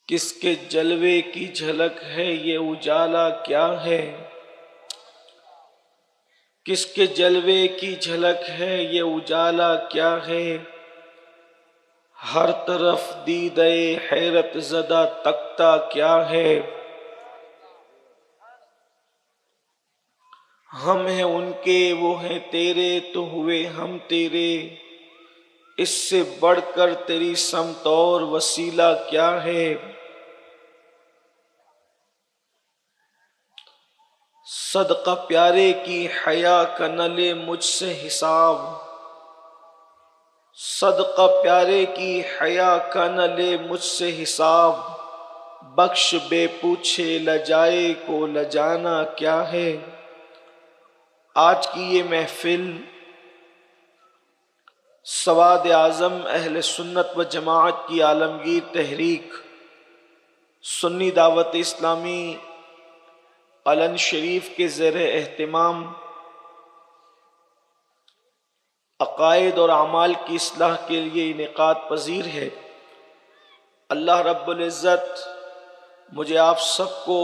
کس کے جلوے کی جھلک ہے یہ اجالا کیا ہے؟ کس کے جلوے کی جھلک ہے یہ اجالا کیا ہے؟ ہر طرف دیدے حیرت زدہ تکتا کیا ہے؟ ہم ہیں ان کے وہ ہیں تیرے تو ہوئے ہم تیرے، اس سے بڑھ کر تیری سمت اور وسیلہ کیا ہے؟ صدقہ پیارے کی حیا کا نہ لے مجھ سے حساب، صدقہ پیارے کی حیا کا نہ لے مجھ سے حساب، بخش بے پوچھے لجائے کو لجانا کیا ہے؟ آج کی یہ محفل سواد اعظم اہل سنت و جماعت کی عالمگیر تحریک سنی دعوت اسلامی علن شریف کے زیر اہتمام عقائد اور اعمال کی اصلاح کے لیے انعقاد پذیر ہے۔ اللہ رب العزت مجھے آپ سب کو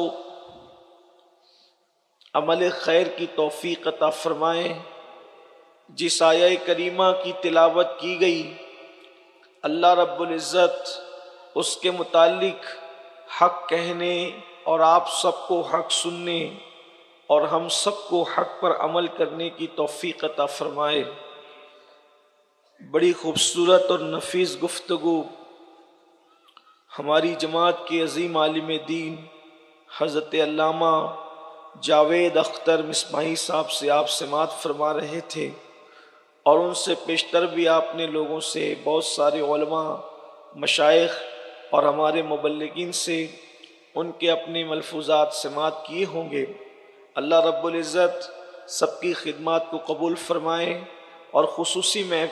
عمل خیر کی توفیق عطا فرمائے۔ جس آیہ کریمہ کی تلاوت کی گئی، اللہ رب العزت اس کے متعلق حق کہنے اور آپ سب کو حق سننے اور ہم سب کو حق پر عمل کرنے کی توفیق عطا فرمائے۔ بڑی خوبصورت اور نفیس گفتگو ہماری جماعت کے عظیم عالم دین حضرت علامہ جاوید اختر مصباحی صاحب سے آپ سماعت فرما رہے تھے، اور ان سے پیشتر بھی آپ نے لوگوں سے، بہت سارے علماء، مشائخ اور ہمارے مبلغین سے ان کے اپنے ملفوظات سماعت کیے ہوں گے۔ اللہ رب العزت سب کی خدمات کو قبول فرمائے، اور خصوصی میں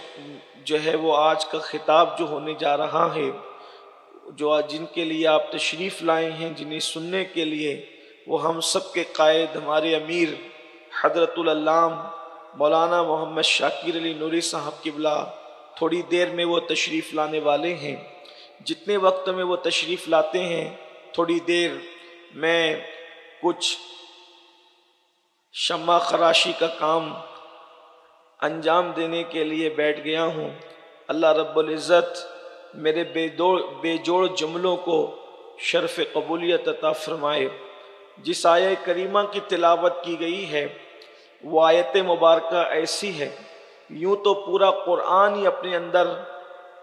جو ہے وہ آج کا خطاب جو ہونے جا رہا ہے، جو آج جن کے لیے آپ تشریف لائے ہیں، جنہیں سننے کے لیے، وہ ہم سب کے قائد ہمارے امیر حضرت العلام مولانا محمد شاکر علی نوری صاحب قبلہ تھوڑی دیر میں وہ تشریف لانے والے ہیں۔ جتنے وقت میں وہ تشریف لاتے ہیں، تھوڑی دیر میں کچھ شمع خراشی کا کام انجام دینے کے لیے بیٹھ گیا ہوں۔ اللہ رب العزت میرے بے جوڑ جملوں کو شرف قبولیت عطا فرمائے۔ جس آیہ کریمہ کی تلاوت کی گئی ہے وہ آیت مبارکہ ایسی ہے، یوں تو پورا قرآن ہی اپنے اندر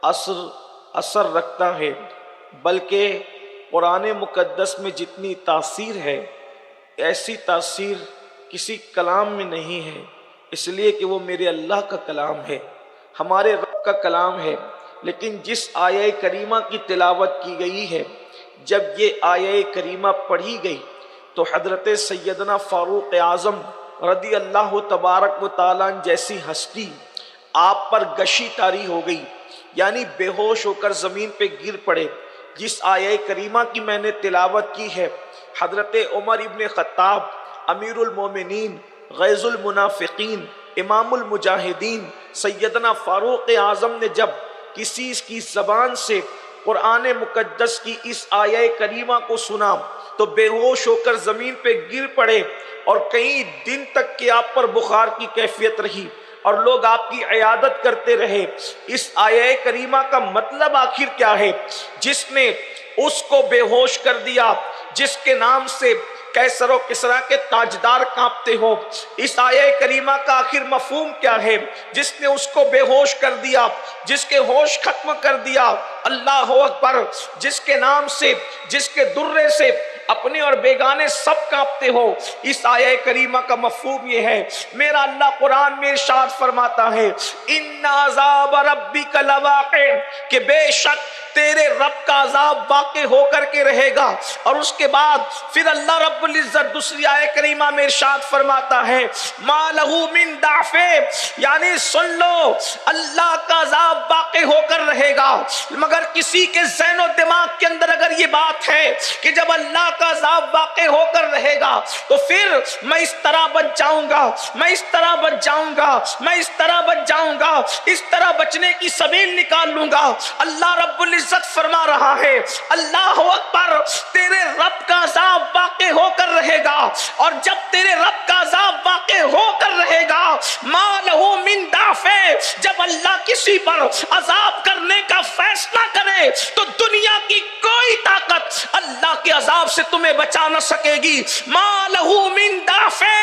اثر رکھتا ہے، بلکہ قرآن مقدس میں جتنی تاثیر ہے ایسی تاثیر کسی کلام میں نہیں ہے، اس لیے کہ وہ میرے اللہ کا کلام ہے، ہمارے رب کا کلام ہے۔ لیکن جس آیہ کریمہ کی تلاوت کی گئی ہے، جب یہ آیہ کریمہ پڑھی گئی تو حضرت سیدنا فاروق اعظم رضی اللہ تبارک و تعالیٰ جیسی ہستی آپ پر گشی طاری ہو گئی، یعنی بے ہوش ہو کر زمین پہ گر پڑے۔ جس آیہ کریمہ کی میں نے تلاوت کی ہے، حضرت عمر ابن خطاب امیر المومنین، غیظ المنافقین، امام المجاہدین سیدنا فاروق اعظم نے جب کسی کی زبان سے قرآن مقدس کی اس آیہ کریمہ کو سنا تو بے ہوش ہو کر زمین پہ گر پڑے، اور کئی دن تک کہ آپ پر بخار کی کیفیت رہی اور لوگ آپ کی عیادت کرتے رہے۔ اس آیہ کریمہ کا مطلب آخر کیا ہے؟ جس نے اس کو بے ہوش کر دیا، جس کے نام سے کیسر و کسریٰ کے تاجدار کانپتے ہو، اس آیہ کریمہ کا آخر مفہوم کیا ہے؟ جس نے اس کو بے ہوش کر دیا، جس کے ہوش ختم کر دیا، اللہ اکبر، جس کے نام سے، جس کے درے سے اپنے اور بیگانے سب کانپتے ہو، اس آیہ کریمہ کا مفہوم یہ ہے۔ میرا اللہ قرآن میں ارشاد فرماتا ہے، ان عذاب ربک لواقع، کہ بے شک تیرے رب کا عذاب واقع ہو کر کے رہے گا۔ اور اس کے بعد پھر اللہ رب العزت دوسری آیہ کریمہ میں ارشاد فرماتا ہے، ما لہو من دافع، یعنی سن لو اللہ کا عذاب واقع ہو کر رہے گا، اگر کسی کے ذہن و دماغ کے اندر اگر یہ بات ہے کہ جب اللہ کا عذاب واقع ہو کر رہے گا تو پھر میں اس طرح بچ جاؤں گا، میں اس طرح بچ جاؤں گا، میں اس طرح بچ جاؤں گا، اس طرح بچنے کی سبیل نکال لوں گا، اللہ رب العزت فرما رہا ہے اللہ اکبر، تیرے رب کا عذاب واقع ہو کر رہے گا، اور جب تیرے رب کا عذاب واقع ہو کر رہے گا ما لہو من دافع، جب اللہ کسی پر عذاب کرنے کا فیصلہ کرے تو دنیا کی کوئی طاقت اللہ کے عذاب سے تمہیں بچا نہ سکے گی، ما لہو من دافع،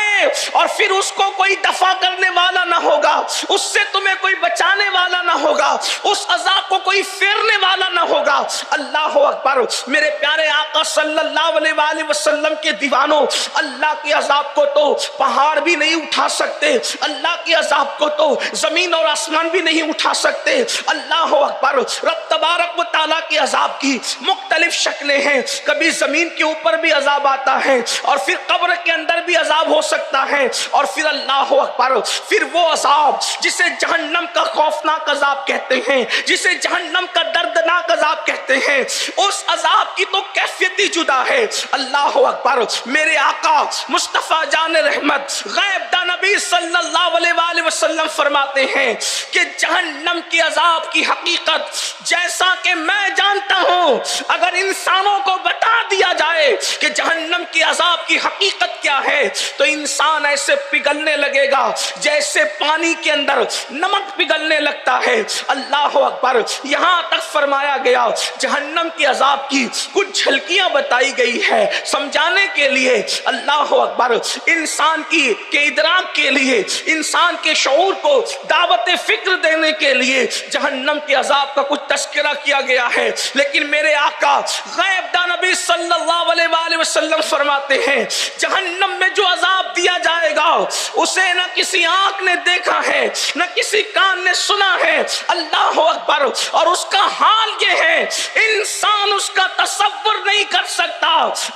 اور پھر اس کو کوئی دفع کرنے والا نہ ہوگا، اس سے تمہیں کوئی بچانے والا نہ ہوگا، اس عذاب کو کوئی پھیرنے والا نہ ہوگا۔ اللہ اکبر، میرے پیارے آقا صلی اللہ علیہ وآلہ وسلم کے دیوانوں، اللہ کے عذاب کو تو پہاڑ بھی نہیں اٹھا سکتے، اللہ کے عذاب کو تو زمین اور آسمان بھی نہیں اٹھا سکتے۔ اللہ اکبر، رب تبارک و تعالیٰ کے عذاب کی مختلف شکلیں ہیں، کبھی زمین کے اوپر بھی عذاب آتا ہے، اور پھر قبر کے اندر بھی عذاب ہو سکتا ہے، اور پھر اللہ اکبر، پھر وہ عذاب جسے جہنم کا خوفناک عذاب کہتے ہیں، جسے جہنم کا دردناک عذاب کہتے ہیں، اس عذاب کی تو کیفیت ہی جدا ہے۔ اللہ اکبر، میرے آقا مصطفیٰ جان رحمت غیب دا نبی صلی اللہ علیہ وآلہ وسلم فرماتے ہیں کہ جہنم کے عذاب کی حقیقت جیسا کہ میں جانتا ہوں، اگر انسانوں کو بتا دیا جائے کہ جہنم کے عذاب کی حقیقت کیا ہے تو انسان ایسے پگھلنے لگے گا جیسے پانی کے اندر نمک پگھلنے لگتا ہے۔ اللہ اکبر، یہاں تک فرمایا گیا جہنم کے عذاب کی کچھ جھلکیاں بتائی گئی ہے سمجھانے کے لیے، اللہ اکبر، انسان کی کے ادراک کے لیے، انسان کے شعور کو دعوت فکر دینے کے لیے جہنم کے عذاب کا کچھ تذکرہ کیا گیا ہے۔ لیکن میرے آقا غیب دا نبی صلی اللہ علیہ وآلہ وسلم فرماتے ہیں جہنم میں جو عذاب دیا جائے گا اسے نہ کسی آنکھ نے دیکھا ہے نہ کسی کان نے سنا ہے، اللہ اکبر، اور اس کا حال یہ ہے انسان اس کا تصور نہیں کر سکتا۔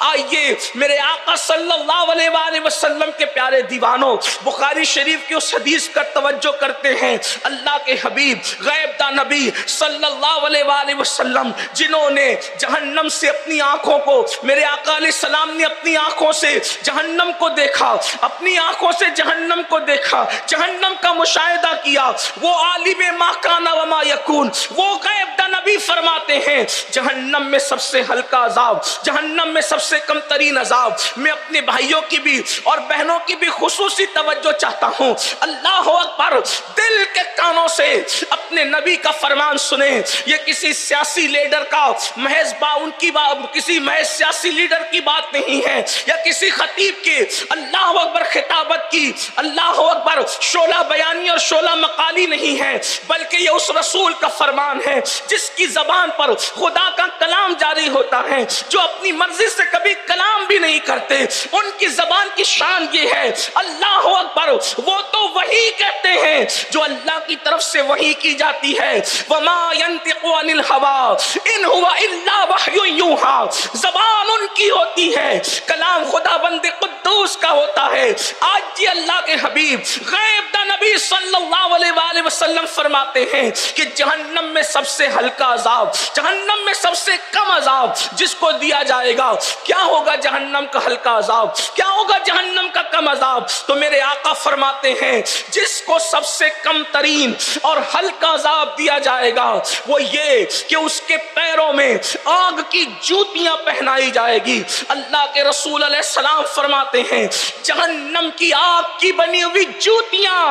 آئیے میرے آقا صلی اللہ علیہ وآلہ وسلم کے پیارے دیوانوں، بخاری شریف کی اس حدیث کا توجہ کرتے ہیں، اللہ کے حبیب غیب دا نبی صلی اللہ علیہ وآلہ وسلم جنہوں نے جہنم سے اپنی آنکھوں کو، میرے آقا علیہ السلام نے اپنی آنکھوں سے جہنم کو دیکھا، اپنی آنکھوں سے جہنم کو دیکھا، جہنم کا مشاہدہ کیا، وہ عالم ما کان و ما یکون، وہ غیب دا نبی فرماتے ہیں جہنم میں سب سے ہلکا عذاب، جہنم میں سب سے کم ترین عذاب، میں اپنے بھائیوں کی بھی اور بہنوں کی بھی خصوصی توجہ چاہتا ہوں، اللہ اکبر، دل کے کانوں سے اپنے نبی کا فرمان سنیں، یہ کسی سیاسی لیڈر کا محض ان کی کسی محض سیاسی لیڈر کی بات نہیں ہے، یا کسی خطیب کی اللہ اکبر خطابت کی اللہ اکبر شعلہ بیانی اور شعلہ مقالی نہیں ہے، بلکہ یہ اس رسول کا فرمان ہے جس کی زبان پر خدا کا کلام جاری ہوتا ہے، جو اپنی مرضی سے کبھی کلام بھی نہیں کرتے، ان کی زبان کی شان یہ ہے اللہ اکبر، وہ تو وہی کہتے ہیں جو اللہ کی طرف سے وحی کی جاتی ہے، وما ينطق عن الهوى ان هو الا وحی یوحى، زبان ان کی ہوتی ہے، کلام خدا بند قدوس کا ہوتا ہے۔ آج یہ اللہ کے حبیب غیب دا نبی صلی اللہ علیہ وآلہ وسلم فرماتے ہیں کہ جہنم میں سب سے ہلکا عذاب، جہنم میں سب سے کم عذاب جس کو دیا جائے گا، کیا ہوگا جہنم کا ہلکا عذاب، کیا ہوگا جہنم کا کم عذاب؟ تو میرے آقا فرماتے ہیں جس کو سب سے کم ترین اور ہلکا عذاب دیا جائے گا وہ یہ کہ اس کے پیروں میں آگ کی جوتیاں پہنائی جائے گی۔ اللہ کے رسول علیہ السلام فرماتے ہیں جہنم کی آگ کی بنی ہوئی جوتیاں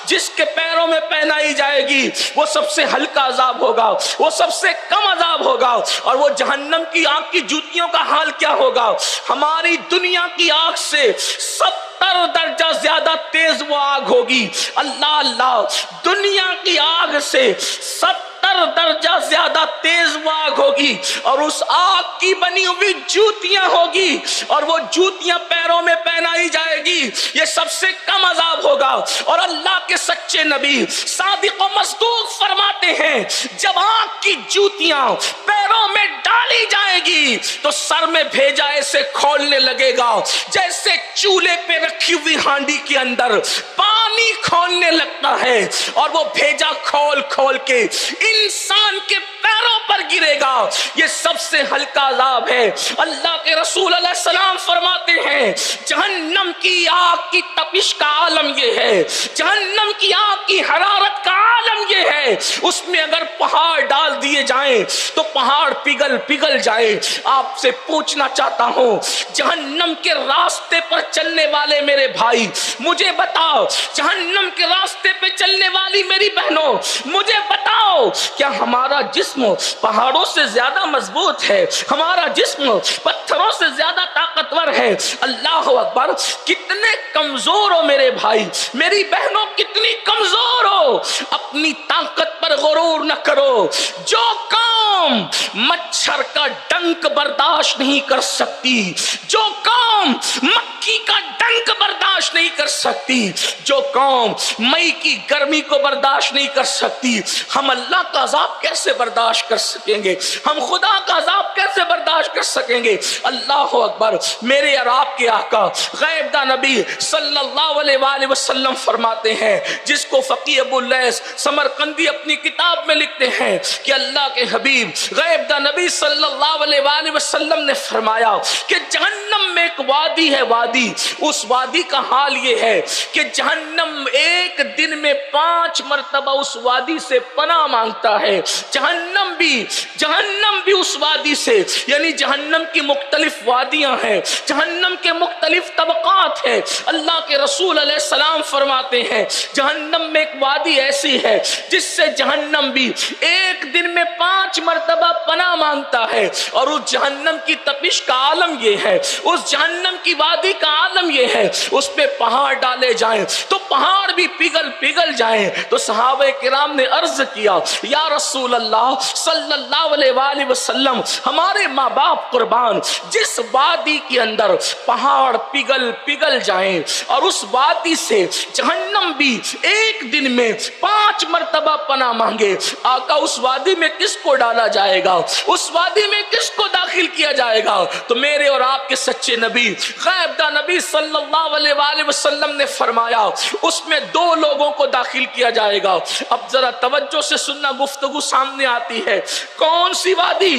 جس کے پیروں میں پہنائی جائے گی وہ سب سے ہلکا عذاب ہوگا، وہ سب سے کم عذاب ہوگا۔ اور وہ جہنم کی آگ کی جوتیوں کا حال کیا ہوگا؟ ہماری دنیا کی آگ سے 70 درجہ زیادہ تیز وہ آگ ہوگی، اللہ اللہ، دنیا کی آگ سے 70 درجہ زیادہ تیز وہ آگ ہوگی، اور اس آگ کی بنی ہوئی جوتیاں ہوگی، اور وہ جوتیاں پیروں میں پہنائی جائے گی، یہ سب سے کم عذاب ہوگا۔ اور اللہ کے سچے نبی صادق و مصدوق فرماتے ہیں جب آگ کی جوتیاں پیروں میں ڈالی جائے گی تو سر میں بھیجا ایسے کھولنے لگے گا جیسے چولہے پہ رکھی ہوئی ہانڈی کے اندر پانی کھولنے لگتا ہے، اور وہ بھیجا کھول کھول کے انسان کے پیروں پیروں پر گرے گا، یہ سب سے ہلکا عذاب ہے۔ اللہ کے رسول علیہ السلام فرماتے ہیں جہنم کی آگ کی تپش کا عالم یہ ہے، جہنم کی آگ کی حرارت کا عالم یہ ہے، اس میں اگر پہاڑ ڈال دیے جائیں تو پہاڑ پگھل جائے۔ آپ سے پوچھنا چاہتا ہوں جہنم کے راستے پر چلنے والے میرے بھائی مجھے بتاؤ، جہنم کے راستے پہ چلنے والی میری بہنوں مجھے بتاؤ، کیا ہمارا جسم پہاڑوں سے زیادہ مضبوط ہے؟ ہمارا جسم پتھروں سے زیادہ طاقتور ہے؟ اللہ اکبر، کتنے کمزور ہو میرے بھائی میری بہنوں، کتنی کمزور ہو۔ اپنی طاقت پر غرور نہ کرو، جو قوم مچھر کا ڈنک برداشت نہیں کر سکتی، جو قوم مکھی کا ڈنک برداشت نہیں کر سکتی، جو قوم مئی کی گرمی کو برداشت نہیں کر سکتی، ہم اللہ کا عذاب کیسے برداشت کر سکیں گے؟ ہم خدا کا عذاب کیسے برداشت کر سکیں گے؟ اللہ اکبر، میرے اور آپ کے آقا غیب داں نبی صلی اللہ علیہ وآلہ وسلم فرماتے ہیں، جس کو فقیہ ابو اللیث سمرقندی اپنی کتاب میں لکھتے ہیں کہ اللہ کے حبیب غیب داں نبی صلی اللہ علیہ وآلہ وسلم نے فرمایا کہ جہنم میں ایک وادی ہے، وادی، اس وادی کا حال یہ ہے کہ جہنم ایک دن میں 5 مرتبہ اس وادی سے پناہ مانگتا ہے۔ جہنم بھی اس وادی سے، یعنی جہنم کی مختلف وادیاں ہیں، جہنم کے مختلف طبقات ہیں۔ اللہ کے رسول علیہ السلام فرماتے ہیں جہنم میں ایک وادی ایسی ہے جس سے جہنم بھی ایک دن میں 5 مرتبہ پناہ مانگتا ہے، اور اس جہنم کی تپش کا عالم یہ ہے، اس جہنم کی وادی کا عالم یہ ہے، اس پہ پہاڑ ڈالے جائیں تو پہاڑ بھی پگھل جائیں۔ تو صحابہ کرام نے عرض کیا یا رسول اللہ صلی اللہ علیہ وآلہ وسلم، ہمارے ماں باپ قربان، جس وادی کے اندر پہاڑ پگھل جائیں اور اس وادی سے جہنم بھی ایک دن میں 5 مرتبہ پناہ مانگے، آقا اس وادی میں کس کو ڈالا جائے گا؟ اس وادی میں کس کو داخل کیا جائے گا؟ تو میرے اور آپ کے سچے نبی غیب داں نبی صلی اللہ علیہ وآلہ وسلم نے فرمایا اس میں 2 لوگوں کو داخل کیا جائے گا۔ اب ذرا توجہ سے سننا، گفتگو سامنے آتی ہے۔ کون سی وادی؟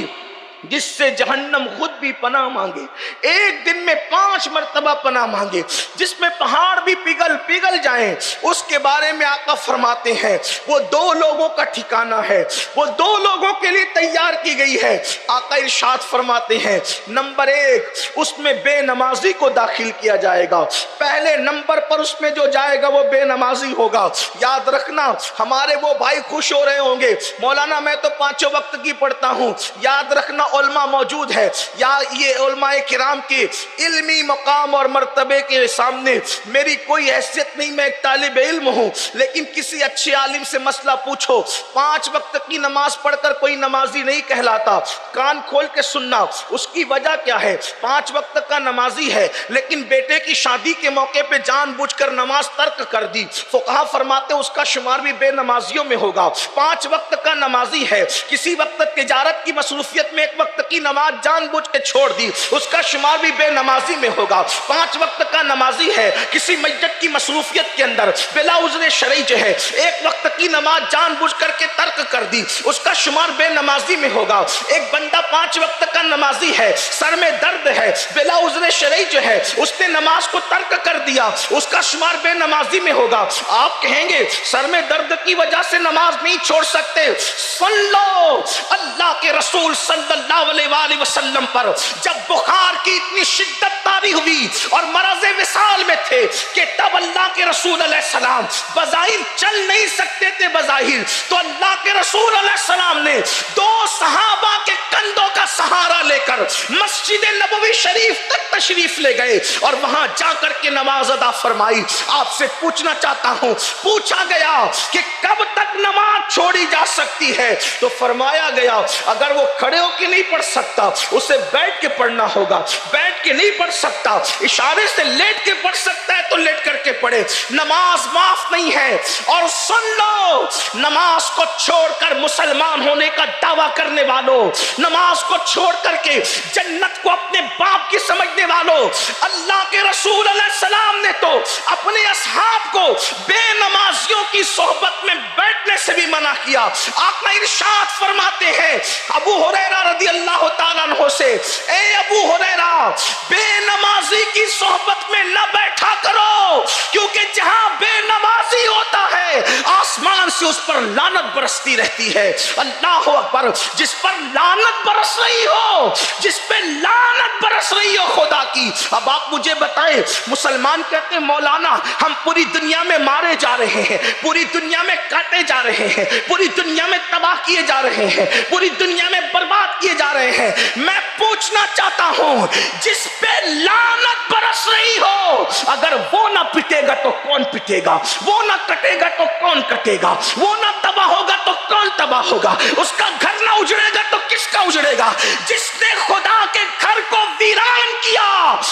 جس سے جہنم خود بھی پناہ مانگے، ایک دن میں 5 مرتبہ پناہ مانگے، جس میں پہاڑ بھی پگھل جائیں۔ اس کے بارے میں آقا فرماتے ہیں وہ 2 لوگوں کا ٹھکانہ ہے، وہ 2 لوگوں کے لیے تیار کی گئی ہے۔ آقا ارشاد فرماتے ہیں نمبر 1 اس میں بے نمازی کو داخل کیا جائے گا۔ پہلے نمبر پر اس میں جو جائے گا وہ بے نمازی ہوگا۔ یاد رکھنا، ہمارے وہ بھائی خوش ہو رہے ہوں گے مولانا میں تو 5 وقت کی پڑھتا ہوں۔ یاد رکھنا علماء موجود ہے، یا یہ علماء کرام کے علمی مقام اور مرتبے کے سامنے میری کوئی حیثیت نہیں، میں ایک طالب علم ہوں، لیکن کسی اچھے عالم سے مسئلہ پوچھو، 5 وقت کی نماز پڑھ کر کوئی نمازی نہیں کہلاتا۔ کان کھول کے سننا، اس کی وجہ کیا ہے؟ 5 وقت کا نمازی ہے لیکن بیٹے کی شادی کے موقع پہ جان بوجھ کر نماز ترک کر دی، فقہا فرماتے اس کا شمار بھی بے نمازیوں میں ہوگا۔ 5 وقت کا نمازی ہے، کسی وقت تجارت کی مصروفیت میں 1 وقت کی نماز جان بوجھ کے چھوڑ دی، اس کا شمار بھی بے نمازی میں ہوگا۔ 5 وقت کا نمازی ہے، کسی مسجد کی مصروفیت کے اندر بلا عذر شرعی جو ہے 1 وقت کی نماز جان بوجھ کر کے ترک کر دی، اس کا شمار بے نمازی میں ہوگا۔ ایک بندہ 5 وقت کا نمازی ہے، سر میں درد ہے، بلا عذر شرعی جو ہے اس نے نماز کو ترک کر دیا، اس کا شمار بے نمازی میں ہوگا۔ آپ کہیں گے سر میں درد کی وجہ سے نماز نہیں چھوڑ سکتے، سن لو، اللہ کے رسول صلی اللہ علیہ وآلہ وسلم پر جب بخار کی اتنی شدت طاری ہوئی اور مرض وصال میں تھے کہ تب اللہ کے رسول علیہ السلام بظاہر چل نہیں سکتے تھے، بظاہر تو اللہ کے رسول علیہ السلام نے 2 صحابہ کے کندھوں کا سہارا لے کر مسجد نبوی شریف تک تشریف لے گئے اور وہاں جا کر کے نماز ادا فرمائی۔ آپ سے پوچھنا چاہتا ہوں، پوچھا گیا کہ کب تک نماز چھوڑی جا سکتی ہے؟ تو فرمایا گیا اگر وہ کھڑے ہو کے نہیں پڑھ سکتا اسے بیٹھ کے پڑھنا ہوگا، بیٹھ کے نہیں پڑھ سکتا اشارے سے لیٹ کے پڑھ سکتا ہے تو لیٹ کر کے پڑھے، نماز معاف نہیں ہے۔ اور سن لو، نماز کو چھوڑ کر مسلمان ہونے کا دعویٰ کرنے والوں، نماز کو چھوڑ کر کے جنت کو اپنے باپ کی سمجھنے والوں، اللہ کے رسول علیہ السلام نے تو اپنے اصحاب کو بے نمازیوں کی صحبت میں بیٹھنے سے بھی منع کیا۔ آقا ارشاد فرماتے ہیں ابو ہریرہ رضی اللہ تعالیٰ عنہ سے، اے ابو ہریرہ بے نمازی کی صحبت میں نہ بیٹھا کرو، کیونکہ جہاں بے نمازی ہوتا ہے آسمان سے اس پر لعنت برستی رہتی ہے۔ اللہ اکبر، جس پر لعنت برس رہی ہو، جس پہ لعنت برس رہی ہو خدا کی۔ اب آپ مجھے بتائیں، مسلمان کہتے ہیں مولانا ہم پوری دنیا میں مارے جا رہے ہیں، پوری دنیا میں کاٹے جا رہے ہیں، پوری دنیا میں تباہ کیے جا رہے ہیں، پوری دنیا میں برباد کیے جا رہے ہیں۔ میں پوچھنا چاہتا ہوں جس پہ لعنت برس رہی ہو اگر وہ نہ پٹے گا تو کون پٹے گا؟ وہ نہ کٹے گا تو کون کٹے گا؟ وہ نہ تباہ ہوگا تو کون تباہ ہوگا؟ اس کا گھر نہ اجڑے گا تو کس کا اجڑے گا؟ جس نے خدا کے گھر کو ویران کیا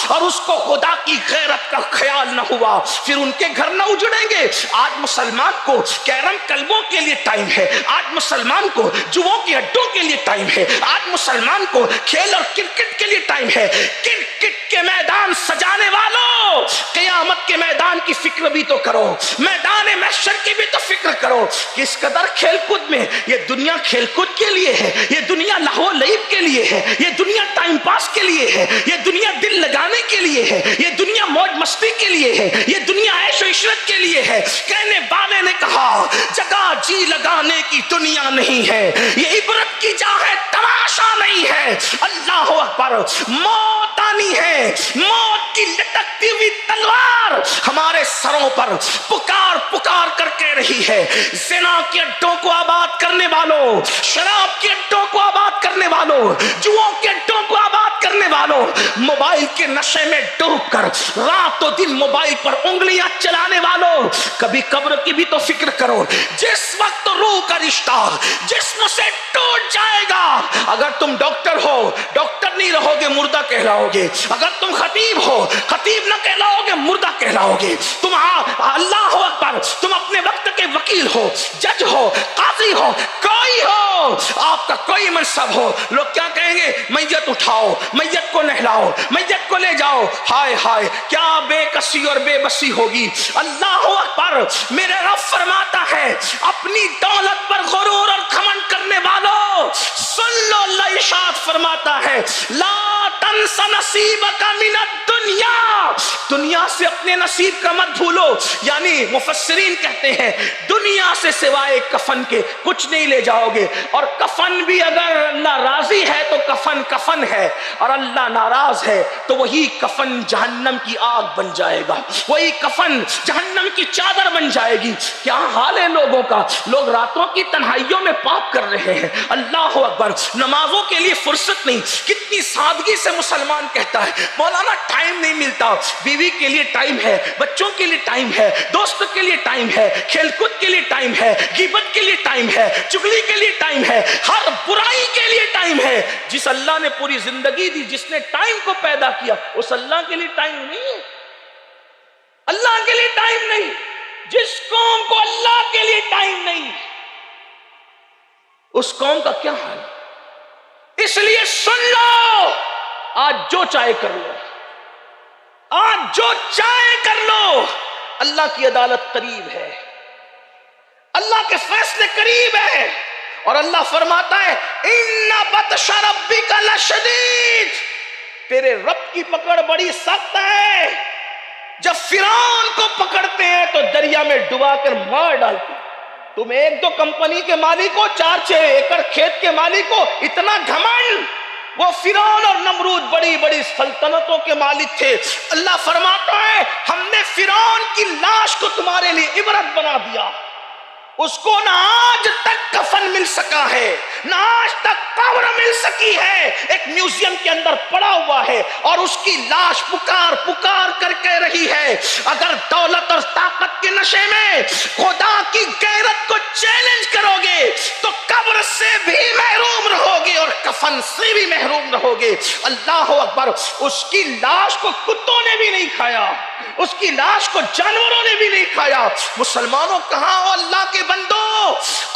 اور اس کو خدا کی غیرت کا خیال نہ ہوا، پھر ان کے گھر نہ اجڑیں گے۔ آج مسلمان کو کیرم کلبوں کے لیے ٹائم ہے، آج مسلمان کو جوؤں کے اڈوں کے لیے ٹائم ہے، آج مسلمان کو کھیل اور کرکٹ کے لیے ٹائم ہے۔ کرکٹ کے میدان سجانے والوں، قیامت کے میدان کی فکر بھی تو کرو، میدان محشر کی بھی تو فکر کرو۔ کس قدر کھیل کود میں، یہ دنیا کھیل کود کے لیے ہے، یہ دنیا لہو لعب کے لیے ہے، یہ دنیا ٹائم پاس کے لیے ہے، یہ دنیا دل لگانے کے لیے ہے، یہ دنیا موج مستی کے لیے ہے، یہ دنیا عیش و عشرت کے لیے ہے۔ کہنے والے نے کہا جگہ جی لگانے کی دنیا نہیں ہے، یہ عبرت کی جا ہے، تماشا نہیں ہے۔ اللہ اکبر، موت آنی ہے، موت کی لٹکتی ہوئی تلوار ہمارے سروں پر پکار پکار کر کے رہی ہے۔ زنا کے اڈوں کو آباد کرنے والوں، شراب کے اڈوں کو آباد کرنے والوں، جوؤں کے اڈوں کو آباد کرنے والوں، موبائل کے نشے میں ڈوب کر رات و دن موبائل پر انگلیاں چلانے والوں، کبھی قبر کی بھی تو فکر کرو۔ جس وقت روح کا رشتہ جسم سے ٹوٹ جائے گا، اگر تم ڈاکٹر ہو ڈاکٹر نہیں رہو گے، مردہ کہلاؤ گے۔ اگر تم خطیب ہو خطیب نہ کہلاؤ گے، مردہ کہلاؤ گے۔ تم اللہ اکبر، تم اپنے وقت کے وکیل ہو، جج ہو، قاضی ہو، کوئی ہو، آپ کا کوئی منصب ہو، لوگ کیا کہیں گے؟ میت اٹھاؤ، میت کو نہلاؤ، میت کو لے جاؤ۔ ہائے ہائے کیا بے کسی اور بے بسی ہوگی۔ اللہ اکبر، میرے رب فرماتا ہے اپنی دولت پر غرور اور گھمنڈ کرنے والوں سن لو، اللہ ارشاد فرماتا ہے لا تنس نصیبک من الدنیا، دنیا سے اپنے نصیب کا مت بھولو۔ یعنی مفسرین کہتے ہیں دنیا سے سوائے کفن کے کچھ نہیں لے جاؤ گے، اور کفن بھی اگر اللہ راضی ہے تو کفن کفن ہے، اور اللہ ناراض ہے تو وہی کفن جہنم کی آگ بن جائے گا، وہی کفن جہنم کی چادر بن جائے گی۔ کیا حال ہے لوگوں کا، لوگ راتوں کی تنہائیوں میں پاپ کر رہے ہیں۔ اللہ اکبر، نمازوں کے لیے فرصت نہیں۔ کتنی سادگی سے مسلمان کہتا ہے مولانا ٹائم نہیں ملتا۔ بیوی کے لیے ٹائم ہے، بچوں کے لیے ٹائم ہے، دوست کے لیے ٹائم ہے، کھیل کود کے لیے ٹائم ہے، غیبت کے لیے ٹائم ہے، چغلی کے لیے ٹائم ہے، ہر برائی کے لیے ٹائم ہے۔ جس اللہ نے پوری زندگی دی، جس نے ٹائم کو پیدا کیا، اس اللہ کے لیے ٹائم نہیں ہے، اللہ کے لیے ٹائم نہیں۔ جس قوم کو اللہ کے لیے ٹائم نہیں، اس قوم کا کیا حال؟ اس لیے سن لو، آج جو چاہے کر لو، آج جو چاہے کر لو، اللہ کی عدالت قریب ہے، اللہ کے فیصلے قریب ہے۔ اور اللہ فرماتا ہے ان بطش ربک لشدید، تیرے رب کی پکڑ بڑی سخت ہے۔ جب فرعون کو پکڑتے ہیں تو دریا میں ڈبا کر مار ڈالتے ہیں۔ تم ایک دو کمپنی کے مالک ہو، 4-6 ایکڑ کھیت کے مالک ہو، اتنا گھمنڈ۔ وہ فرعون اور نمرود بڑی بڑی سلطنتوں کے مالک تھے۔ اللہ فرماتا ہے ہم نے فرعون کی لاش کو تمہارے لیے عبرت بنا دیا، اس کو نہ آج تک کفن مل سکا ہے، نہ آج تک قبر مل سکی ہے، ایک میوزیم کے اندر پڑا ہوا ہے، اور اس کی لاش پکار پکار کر کے رہی ہے۔ اگر دولت اور طاقت کے نشے میں خدا کی غیرت کو چیلنج کرو گے تو قبر سے بھی محروم رہو گے اور کفن سے بھی محروم رہو گے۔ اللہ اکبر، اس کی لاش کو کتوں نے بھی نہیں کھایا، اس کی لاش کو جانوروں نے بھی نہیں کھایا. مسلمانوں کہاں ہو اللہ کے بندو؟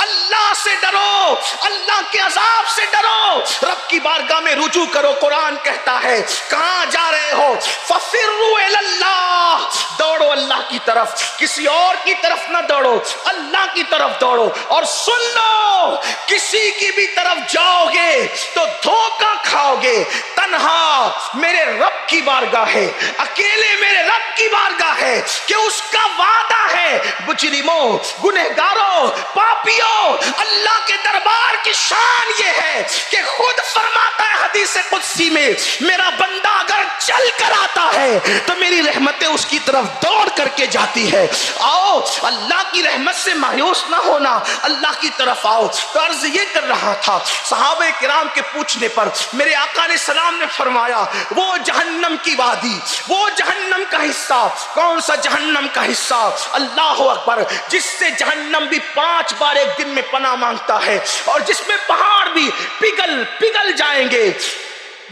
اللہ سے ڈرو, اللہ کے عذاب سے ڈرو, رب کی بارگاہ میں رجوع کرو. قرآن کہتا ہے کہاں جا رہے ہو؟ فَفِرُّوا إِلَى اللَّهِ, دوڑو اللہ کی طرف, کسی اور کی طرف نہ دوڑو, اللہ کی طرف دوڑو. اور سن لو, کسی کی بھی طرف جاؤ گے تو دھوکہ کھاؤ گے. تنہا میرے رب کی بارگاہ ہے, اکیلے میرے رب کی بارگاہ ہے کہ اس کا وعدہ ہے مجرموں, گنہگاروں, پاپیوں. اللہ کے دربار کی شان یہ ہے کہ خود فرماتا ہے حدیث قدسی میں, میرا بندہ اگر چل کر آتا ہے تو میری رحمتیں اس کی طرف دوڑ کر کے جاتی ہے. آؤ اللہ کی رحمت سے مایوس نہ ہونا, اللہ کی طرف آؤ. تو عرض یہ کر رہا تھا, صحابہ کرام کے پوچھنے پر میرے آقا علیہ السلام نے فرمایا وہ جہنم کی وادی, وہ جہنم کا حصہ. کون سا جہنم کا حصہ؟ اللہ اکبر, جس سے جہنم بھی 5 بار ایک دن میں پناہ مانگتا ہے, اور جس میں پہاڑ بھی پگھل جائیں گے.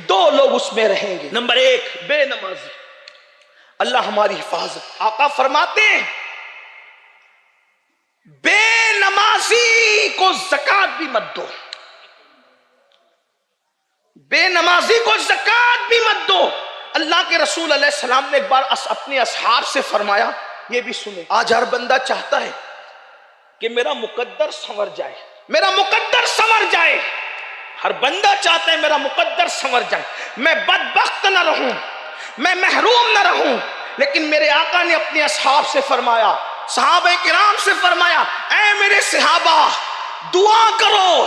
2 لوگ اس میں رہیں گے. نمبر 1 بے نمازی, اللہ ہماری حفاظت. آقا فرماتے ہیں بے نمازی کو زکات بھی مت دو, بے نمازی کو زکات بھی مت دو. اللہ کے رسول علیہ السلام نے ایک بار اپنے اصحاب سے فرمایا, یہ بھی سنیں, آج ہر بندہ چاہتا ہے کہ میرا مقدر سنور جائے, میرا مقدر سنور جائے. ہر بندہ چاہتا ہے میرا مقدر سنور جائے, میں بدبخت نہ رہوں, میں محروم نہ رہوں. لیکن میرے آقا نے اپنے اصحاب سے فرمایا, صحابہ کرام سے فرمایا, اے میرے صحابہ دعا کرو.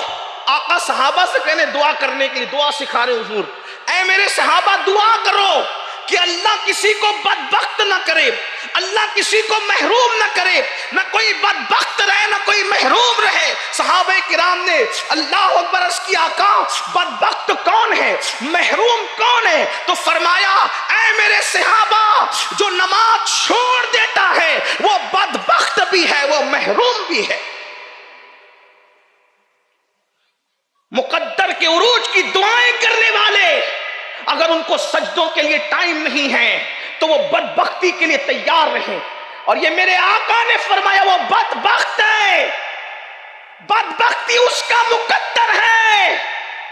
آقا صحابہ سے کہنے دعا کرنے کے لیے, دعا سکھا رہے حضور. اے میرے صحابہ دعا کرو کہ اللہ کسی کو بدبخت نہ کرے, اللہ کسی کو محروم نہ کرے, نہ کوئی بدبخت رہے نہ کوئی محروم رہے. صحابہ کرام نے اللہ اکبر عرض کی, آقا بدبخت کون ہے, محروم کون ہے؟ تو فرمایا اے میرے صحابہ جو نماز چھوڑ دیتا ہے وہ بدبخت بھی ہے, وہ محروم بھی ہے. مقدر کے عروج کی دعائیں کرنے والے اگر ان کو سجدوں کے لیے ٹائم نہیں ہے تو وہ بدبختی کے لیے تیار رہیں. اور یہ میرے آقا نے فرمایا وہ بدبخت ہے, بدبختی اس کا مقدر ہے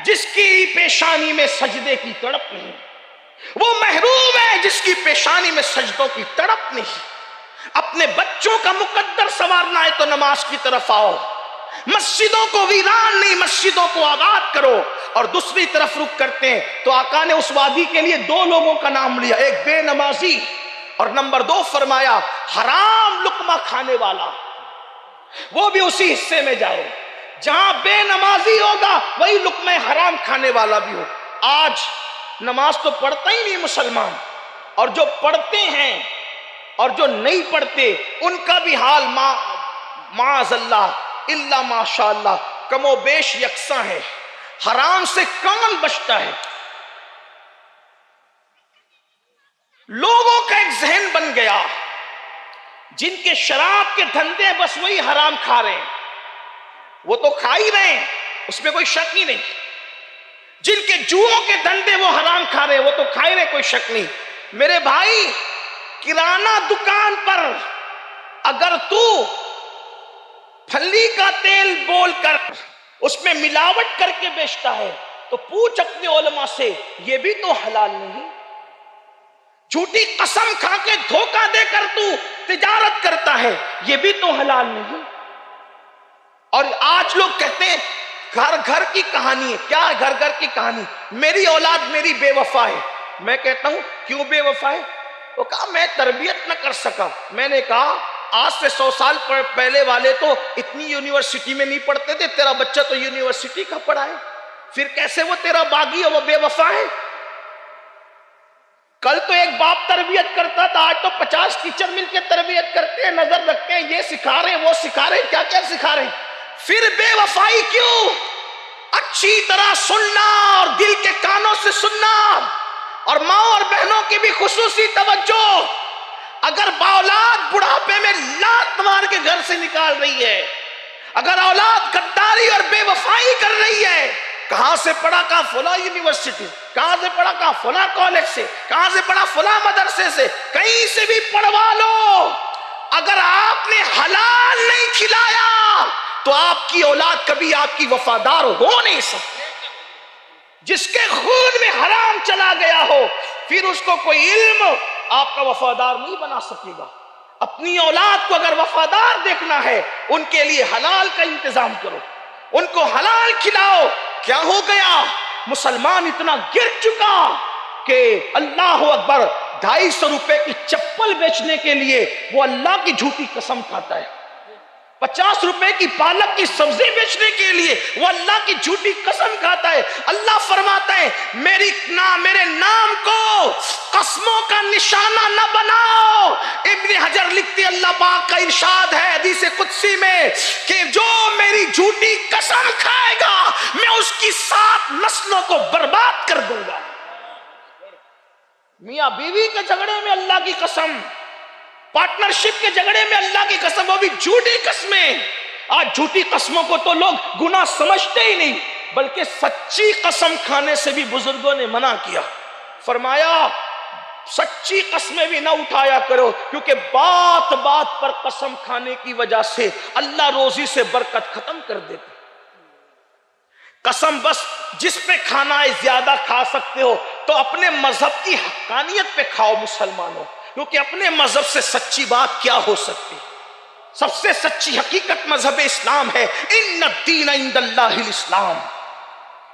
جس کی پیشانی میں سجدے کی تڑپ نہیں, وہ محروم ہے جس کی پیشانی میں سجدوں کی تڑپ نہیں. اپنے بچوں کا مقدر سنوارنا ہے تو نماز کی طرف آؤ, مسجدوں کو ویران نہیں, مسجدوں کو آباد کرو. اور دوسری طرف رخ کرتے ہیں تو آقا نے اس وادی کے لیے 2 لوگوں کا نام لیا, ایک بے نمازی اور نمبر 2 فرمایا حرام لقمہ کھانے والا. وہ بھی اسی حصے میں جاؤ جہاں بے نمازی ہوگا وہی لقمہ حرام کھانے والا بھی ہو. آج نماز تو پڑھتا ہی نہیں مسلمان, اور جو پڑھتے ہیں اور جو نہیں پڑھتے ان کا بھی حال معاذ اللہ الا ماشاء اللہ کم و بیش یکساں ہے. حرام سے کون بچتا ہے؟ لوگوں کا ایک ذہن بن گیا, جن کے شراب کے دھندے بس وہی حرام کھا رہے ہیں, وہ تو کھا ہی رہے ہیں, اس میں کوئی شک ہی نہیں. جن کے جوؤں کے دھندے وہ حرام کھا رہے ہیں, وہ تو کھا ہی رہے, کوئی شک نہیں. میرے بھائی کرانہ دکان پر اگر تو پھلی کا تیل بول کر اس میں ملاوٹ کر کے بیچتا ہے تو پوچھ اپنے علماء سے, یہ بھی تو حلال نہیں. جھوٹی قسم کھا کے دھوکہ دے کر تو تجارت کرتا ہے, یہ بھی تو حلال نہیں. اور آج لوگ کہتے ہیں گھر گھر کی کہانی ہے. کیا گھر گھر کی کہانی؟ میری اولاد میری بے وفا ہے. میں کہتا ہوں کیوں بے وفا ہے؟ وہ کہا میں تربیت نہ کر سکا. میں نے کہا آج سے 100 سال پہلے والے تو اتنی یونیورسٹی میں نہیں پڑھتے تھے, تیرا بچہ تو یونیورسٹی کا پڑھا ہے, پھر کیسے وہ تیرا باغی ہے, وہ بے وفا ہے؟ کل تو ایک باپ تربیت کرتا تھا, آج تو 50 ٹیچر مل کے تربیت کرتے ہیں, نظر رکھتے ہیں, یہ سکھا رہے ہیں وہ سکھا رہے ہیں, کیا کیا سکھا رہے ہیں. پھر بے وفائی کیوں؟ اچھی طرح سننا اور دل کے کانوں سے سننا, اور ماں اور بہنوں کی بھی خصوصی توجہ. اگر باولاد بڑھاپے میں لات مار کے گھر سے نکال رہی ہے, اگر اولاد غداری اور بے وفائی کر رہی ہے کہاں سے پڑھا؟ کہاں فلاں یونیورسٹی، کہاں سے پڑھا؟ کہاں فلاں کالج سے، کہاں سے پڑھا؟ فلاں مدرسے سے، کہیں سے بھی پڑھوا لو، اگر آپ نے حلال نہیں کھلایا تو آپ کی اولاد کبھی آپ کی وفادار ہو نہیں سکتی۔ جس کے خون میں حرام چلا گیا ہو پھر اس کو کوئی علم آپ کا وفادار نہیں بنا سکے گا۔ اپنی اولاد کو اگر وفادار دیکھنا ہے ان کے لیے حلال کا انتظام کرو، ان کو حلال کھلاؤ۔ کیا ہو گیا؟ مسلمان اتنا گر چکا کہ اللہ اکبر 250 روپے کی چپل بیچنے کے لیے وہ اللہ کی جھوٹی قسم کھاتا ہے، 50 روپے کی پالک کی سبزی بیچنے کے لیے وہ اللہ کی جھوٹی قسم کھاتا ہے۔ اللہ فرماتا ہے میرے نام کو قسموں کا نشانہ نہ بناؤ۔ ابن حجر لکھتے اللہ پاک کا ارشاد ہے حدیث قدسی میں کہ جو میری جھوٹی قسم کھائے گا میں اس کی 7 نسلوں کو برباد کر دوں گا۔ میاں بیوی کے جھگڑے میں اللہ کی قسم، پارٹنرشپ کے جھگڑے میں اللہ کی قسم، وہ بھی جھوٹی قسمیں۔ آج جھوٹی قسموں کو تو لوگ گناہ سمجھتے ہی نہیں، بلکہ سچی قسم کھانے سے بھی بزرگوں نے منع کیا، فرمایا سچی قسمیں بھی نہ اٹھایا کرو، کیونکہ بات بات پر قسم کھانے کی وجہ سے اللہ روزی سے برکت ختم کر دیتے۔ قسم بس جس پہ کھانا ہے زیادہ کھا سکتے ہو تو اپنے مذہب کی حقانیت پہ کھاؤ مسلمانوں، کیونکہ اپنے مذہب سے سچی بات کیا ہو سکتی؟ سب سے سچی حقیقت مذہب اسلام ہے، ان الدین عند اللہ الاسلام۔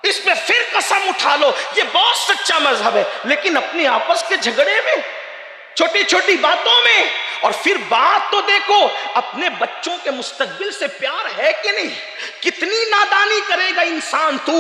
اس پہ پھر قسم اٹھا لو، یہ بہت سچا مذہب ہے، لیکن اپنے آپس کے جھگڑے میں، چھوٹی چھوٹی باتوں میں، اور پھر بات تو دیکھو اپنے بچوں کے مستقبل سے پیار ہے کہ نہیں؟ کتنی نادانی کرے گا انسان تو،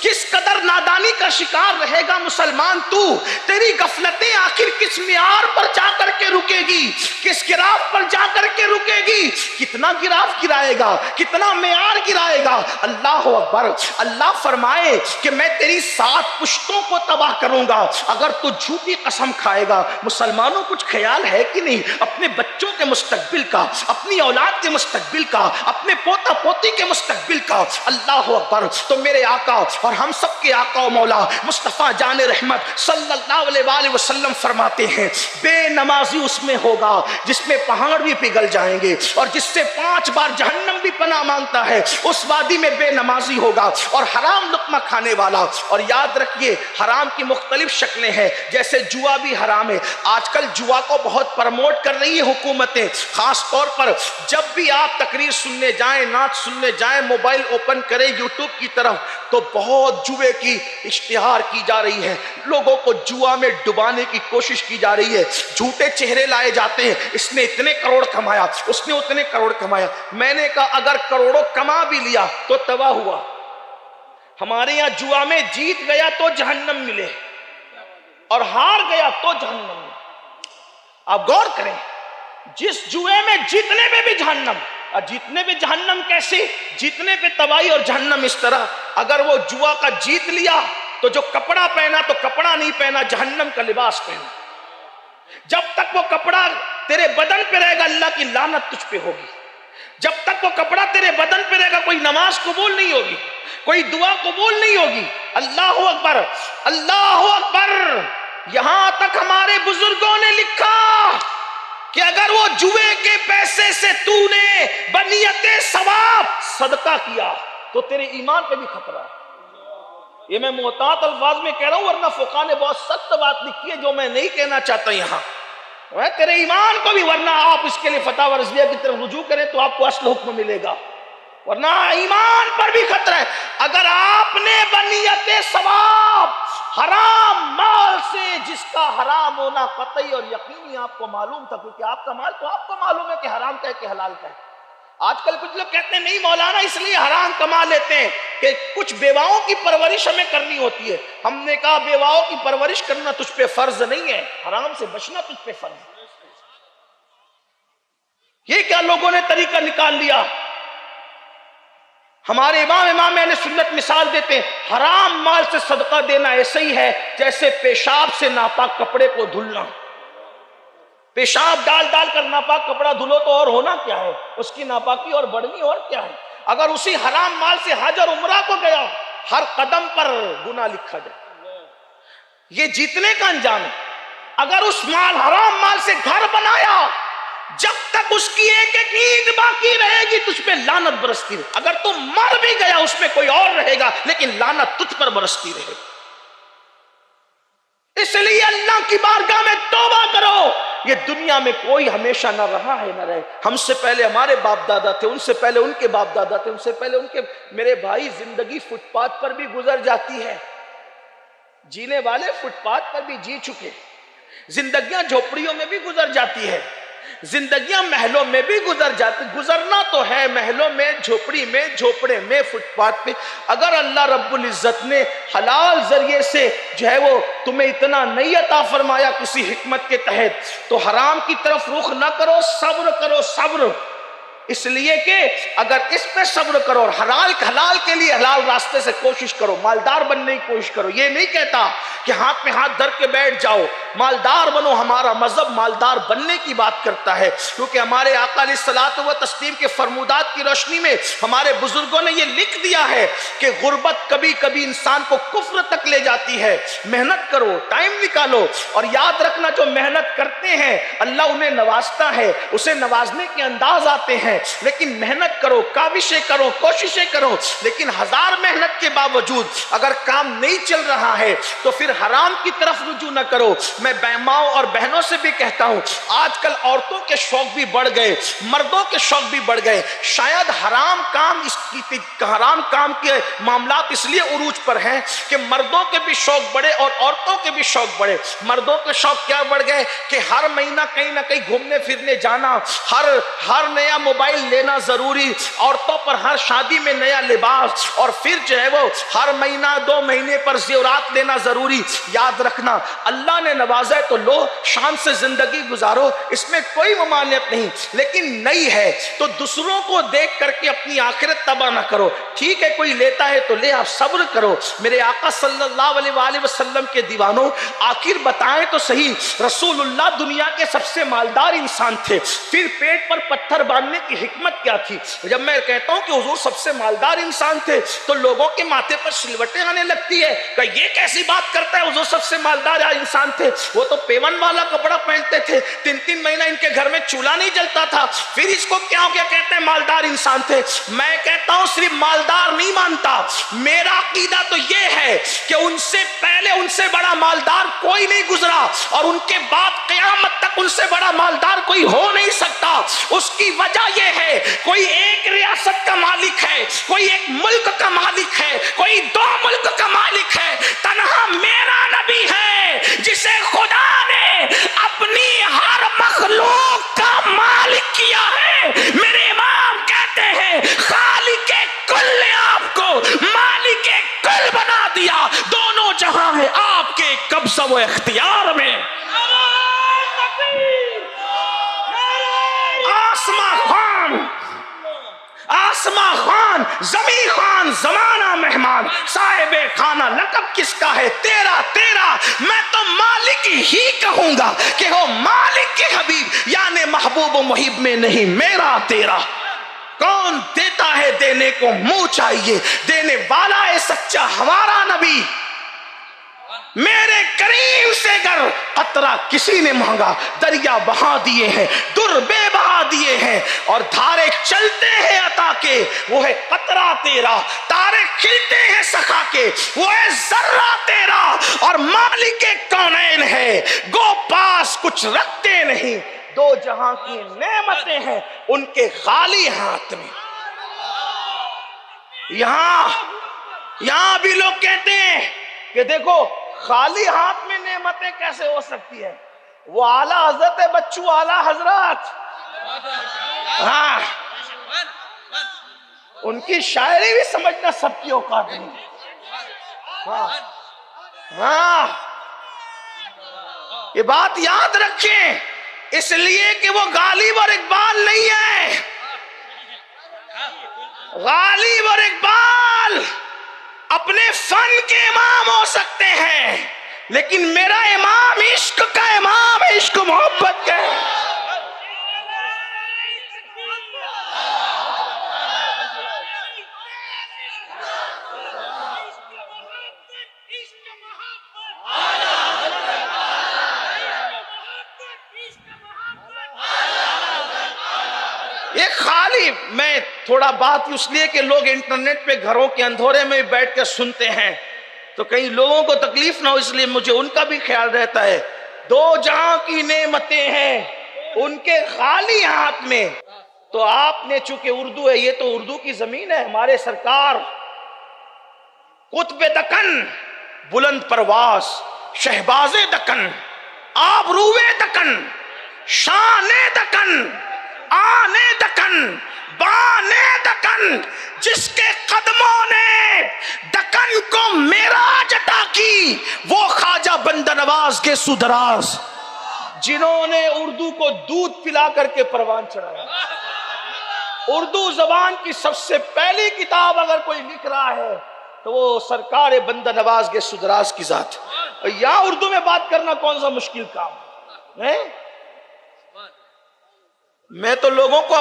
کس قدر نادانی کا شکار رہے گا مسلمان تو، تیری غفلتیں آخر کس معیار پر جا کر کے رکے گی، کس گراف پر جا کر کے رکے گی؟ کتنا گراف گرائے گا، کتنا معیار گرائے گا؟ اللہ اکبر۔ اللہ فرمائے کہ میں تیری 7 پشتوں کو تباہ کروں گا اگر تو جھوٹی قسم کھائے گا۔ مسلمانوں کچھ خیال ہے کہ نہیں اپنے بچوں کے مستقبل کا، اپنی اولاد کے مستقبل کا، اپنے پوتا پوتی کے مستقبل کا؟ اللہ اکبر۔ تو میرے آقا اور ہم سب کے آقا و مولا مصطفیٰ جان رحمت صلی اللہ علیہ وآلہ وسلم فرماتے ہیں بے نمازی اس میں ہوگا جس میں پہاڑ بھی پگھل جائیں گے، اور جس سے 5 بار جہنم بھی پناہ مانگتا ہے اس وادی میں بے نمازی ہوگا اور حرام لقمہ کھانے والا۔ اور یاد رکھیے حرام کی مختلف شکلیں ہیں، جیسے جوا بھی حرام ہے۔ آج کل جوا کو بہت پرموٹ کر رہی ہے حکومتیں، خاص طور پر جب بھی آپ تقریر سننے جائیں، نعت سننے جائیں، موبائل اوپن کریں یوٹیوب کی طرف تو بہت جوے کی اشتہار کی جا رہی ہے، لوگوں کو جوا میں ڈبانے کی کوشش کی جا رہی ہے، جھوٹے چہرے لائے جاتے ہیں، اس نے اتنے کروڑ کمایا، اس نے اتنے کروڑ کمایا۔ میں نے کہا اگر کروڑوں کما بھی لیا تو تباہ ہوا۔ ہمارے یہاں جوا میں جیت گیا تو جہنم ملے اور ہار گیا تو جہنم ملے۔ آپ غور کریں، جس جوئے میں جیتنے پہ بھی جہنم، اور جیتنے پہ جہنم کیسے؟ جیتنے پہ تباہی اور جہنم اس طرح، اگر وہ جوا کا جیت لیا تو جو کپڑا پہنا تو کپڑا نہیں پہنا، جہنم کا لباس پہنا۔ جب تک وہ کپڑا تیرے بدن پہ رہے گا اللہ کی لعنت تجھ پہ ہوگی، جب تک وہ کپڑا تیرے بدن پہ رہے گا کوئی نماز قبول نہیں ہوگی، کوئی دعا قبول نہیں ہوگی۔ اللہ اکبر، اللہ اکبر۔ یہاں تک ہمارے بزرگوں نے لکھا کہ اگر وہ جوئے کے پیسے سے تو نے بنیت ثواب صدقہ کیا تو تیرے ایمان پہ بھی خطرہ ہے۔ یہ میں محتاط الفاظ میں کہہ رہا ہوں، ورنہ فقہ نے بہت سخت بات لکھی ہے جو میں نہیں کہنا چاہتا یہاں، تیرے ایمان کو بھی، ورنہ آپ اس کے لیے فتاوی رضویہ کی طرف رجوع کریں تو آپ کو اصل حکم ملے گا، ورنہ ایمان پر بھی خطرہ ہے۔ اگر آپ نے بنیت ثواب حرام مال سے، جس کا حرام ہونا قطعی اور یقینی آپ کو معلوم تھا، کیونکہ آپ کا مال تو آپ کو معلوم ہے کہ حرام کا ہے کہ حلال کا ہے۔ آج کل کچھ لوگ کہتے ہیں نہیں مولانا اس لیے حرام کما لیتے ہیں کہ کچھ بیواؤں کی پرورش ہمیں کرنی ہوتی ہے۔ ہم نے کہا بیواؤں کی پرورش کرنا تجھ پہ فرض نہیں ہے، حرام سے بچنا تجھ پہ فرض ہے۔ یہ کیا لوگوں نے طریقہ نکال لیا؟ ہمارے امام اہل سنت مثال دیتے ہیں، حرام مال سے صدقہ دینا ایسے ہی ہے جیسے پیشاب سے ناپاک کپڑے کو دھلنا۔ پیشاب ڈال ڈال کر ناپاک کپڑا دھلو تو اور ہونا کیا ہے، اس کی ناپاکی اور بڑھنی اور کیا ہے۔ اگر اسی حرام مال سے حج اور عمرہ کو گیا، ہر قدم پر گناہ لکھا جائے. یہ جیتنے کا انجام ہے. اگر اس مال حرام مال سے گھر بنایا، جب تک اس کی ایک ایک اینٹ باقی رہے گی تجھ پہ لعنت برستی رہے. اگر تم مر بھی گیا اس میں کوئی اور رہے گا لیکن لعنت تجھ پر برستی رہے گی. اس لیے اللہ کی بارگاہ میں توبہ کرو. یہ دنیا میں کوئی ہمیشہ نہ رہا ہے نہ رہے. ہم سے پہلے ہمارے باپ دادا تھے، ان سے پہلے ان کے باپ دادا تھے، ان سے پہلے ان کے. میرے بھائی زندگی فٹ پاتھ پر بھی گزر جاتی ہے. جینے والے فٹ پاتھ پر بھی جی چکے. زندگیاں جھوپڑیوں میں بھی گزر جاتی ہے، زندگیاں محلوں میں بھی گزر جاتی. گزرنا تو ہے محلوں میں، جھوپڑی میں، جھوپڑے میں، فٹ پاتھ پہ. اگر اللہ رب العزت نے حلال ذریعے سے جو ہے وہ تمہیں اتنا نہیں عطا فرمایا کسی حکمت کے تحت، تو حرام کی طرف رخ نہ کرو، صبر کرو. صبر اس لیے کہ اگر اس پہ صبر کرو اور حلال کے لیے حلال راستے سے کوشش کرو، مالدار بننے کی کوشش کرو. یہ نہیں کہتا کہ ہاتھ میں ہاتھ دھر کے بیٹھ جاؤ، مالدار بنو. ہمارا مذہب مالدار بننے کی بات کرتا ہے، کیونکہ ہمارے آقا علیہ الصلوۃ والتسلیم کے فرمودات کی روشنی میں ہمارے بزرگوں نے یہ لکھ دیا ہے کہ غربت کبھی کبھی انسان کو کفر تک لے جاتی ہے. محنت کرو، ٹائم نکالو، اور یاد رکھنا جو محنت کرتے ہیں اللہ انہیں نوازتا ہے. اسے نوازنے کے انداز آتے ہیں، لیکن محنت کرو، کاوشیں کرو، کوششیں کرو. لیکن ہزار محنت کے باوجود اگر کام نہیں چل رہا ہے تو پھر حرام کی طرف رجوع نہ کرو. میں ماؤں اور بہنوں سے بھی کہتا ہوں، آج کل عورتوں کے شوق بھی بڑھ گئے، مردوں کے شوق بھی بڑھ گئے. شاید حرام کام کے معاملات اس لیے عروج پر ہیں کہ مردوں کے بھی شوق بڑھے اور عورتوں کے بھی شوق بڑھے. مردوں کے شوق کیا بڑھ گئے کہ ہر مہینہ کہیں نہ کہیں گھومنے پھرنے جانا، ہر نیا موبائل لینا ضروری، عورتوں پر ہر شادی میں نیا لباس، اور پھر جو ہے وہ ہر مہینہ 2 مہینے پر زیورات لینا ضروری. یاد رکھنا اللہ نے نوازا ہے تو لو، شان سے زندگی گزارو، اس میں کوئی ممانعت نہیں. لیکن نہیں ہے تو دوسروں کو دیکھ کر کے اپنی آخرت تباہ نہ کرو. ٹھیک ہے کوئی لیتا ہے تو لے، آپ صبر کرو. میرے آقا صلی اللہ علیہ وآلہ وسلم کے دیوانوں، آخر بتائیں تو صحیح، رسول اللہ دنیا کے سب سے مالدار انسان تھے، پھر پیٹ پر پتھر باندھنے کی حکمت کیا تھی؟ جب میں کہتا ہوں کہ حضور سب سے مالدار انسان تھے تو لوگوں کے ماتھے پر سلوٹیں آنے لگتی ہے کہ یہ کیسی بات کرتا ہے، حضور سب سے مالدار انسان تھے. وہ تو پیون والا کپڑا پہنتے تھے، 3 مہینہ ان کے گھر میں چولہا نہیں جلتا تھا، پھر اس کو کیا ہو گیا کہتے ہیں مالدار انسان تھے. میں کہتا ہوں صرف مالدار نہیں مانتا، میرا عقیدہ تو یہ ہے کہ ان سے پہلے ان سے بڑا مالدار کوئی نہیں گزرا، اور ان کے بعد قیامت تک ان سے بڑا مالدار کوئی ہو نہیں سکتا. اس کی وجہ یہ ہے کوئی ایک ریاست کا مالک ہے، کوئی ایک ملک کا مالک ہے، کوئی 2 ملک کا مالک ہے. تنہا میرا نبی ہے جسے خدا نے اپنی ہر مخلوق کا مالک کیا ہے. میرے امام کہتے ہیں خالق کل نے آپ کو مالک کل بنا دیا. دونوں جہاں ہیں آپ کے قبضہ و اختیار میں. آسماں خان، زمین خان، زمانہ مہمان، صاحب خانہ لقب کس کا ہے؟ تیرا. میں تو مالک ہی کہوں گا کہ وہ مالک کے حبیب یعنی محبوب و محب میں نہیں، میرا تیرا. کون دیتا ہے دینے کو منہ چاہیے، دینے والا ہے سچا ہمارا نبی. میرے کریم سے گر قطرہ کسی نے مانگا، دریا بہا دیے ہیں، در بے بہا دیے ہیں، اور دھارے چلتے ہیں عطا کے، وہ ہے قطرہ تیرا. تارے کھلتے ہیں سخا کے، وہ ہے ذرہ تیرا. اور مالک کونین ہے، گو پاس کچھ رکھتے نہیں، 2 جہاں کی نعمتیں ہیں ان کے خالی ہاتھ میں. یہاں بھی لوگ کہتے ہیں کہ دیکھو خالی ہاتھ میں نعمتیں کیسے ہو سکتی ہے؟ وہ اعلیٰ حضرت ہے بچو، اعلیٰ حضرات. ہاں، ان کی شاعری بھی سمجھنا سب کی اوقات نہیں. ہاں، یہ بات یاد رکھیں، اس لیے کہ وہ غالب اور اقبال نہیں ہے. غالب اور اقبال اپنے فن کے امام ہو سکتے ہیں، لیکن میرا امام عشق کا امام ہے، عشق محبت کا. میں تھوڑا بات اس لیے کہ لوگ انٹرنیٹ پہ گھروں کے اندھورے میں بیٹھ کر سنتے ہیں تو کئی لوگوں کو تکلیف نہ ہو، اس لیے مجھے ان کا بھی خیال رہتا ہے. دو جہاں کی نعمتیں ہیں ان کے خالی ہاتھ میں. تو آپ نے چونکہ اردو ہے، یہ تو اردو کی زمین ہے. ہمارے سرکار قطب دکن، بلند پرواز، شہباز دکن، آبروئے دکن، شان دکن، آنے دکن، بانے دکن، جس کے قدموں نے دکن کو معراج عطا کی، وہ خواجہ بندہ نواز کے سودراز، جنہوں نے اردو کو دودھ پلا کر کے پروان چڑھایا. اردو زبان کی سب سے پہلی کتاب اگر کوئی لکھ رہا ہے تو وہ سرکار بندہ نواز کے سودراز کی ذات. یا اردو میں بات کرنا کون سا مشکل کام ہے؟ میں تو لوگوں کو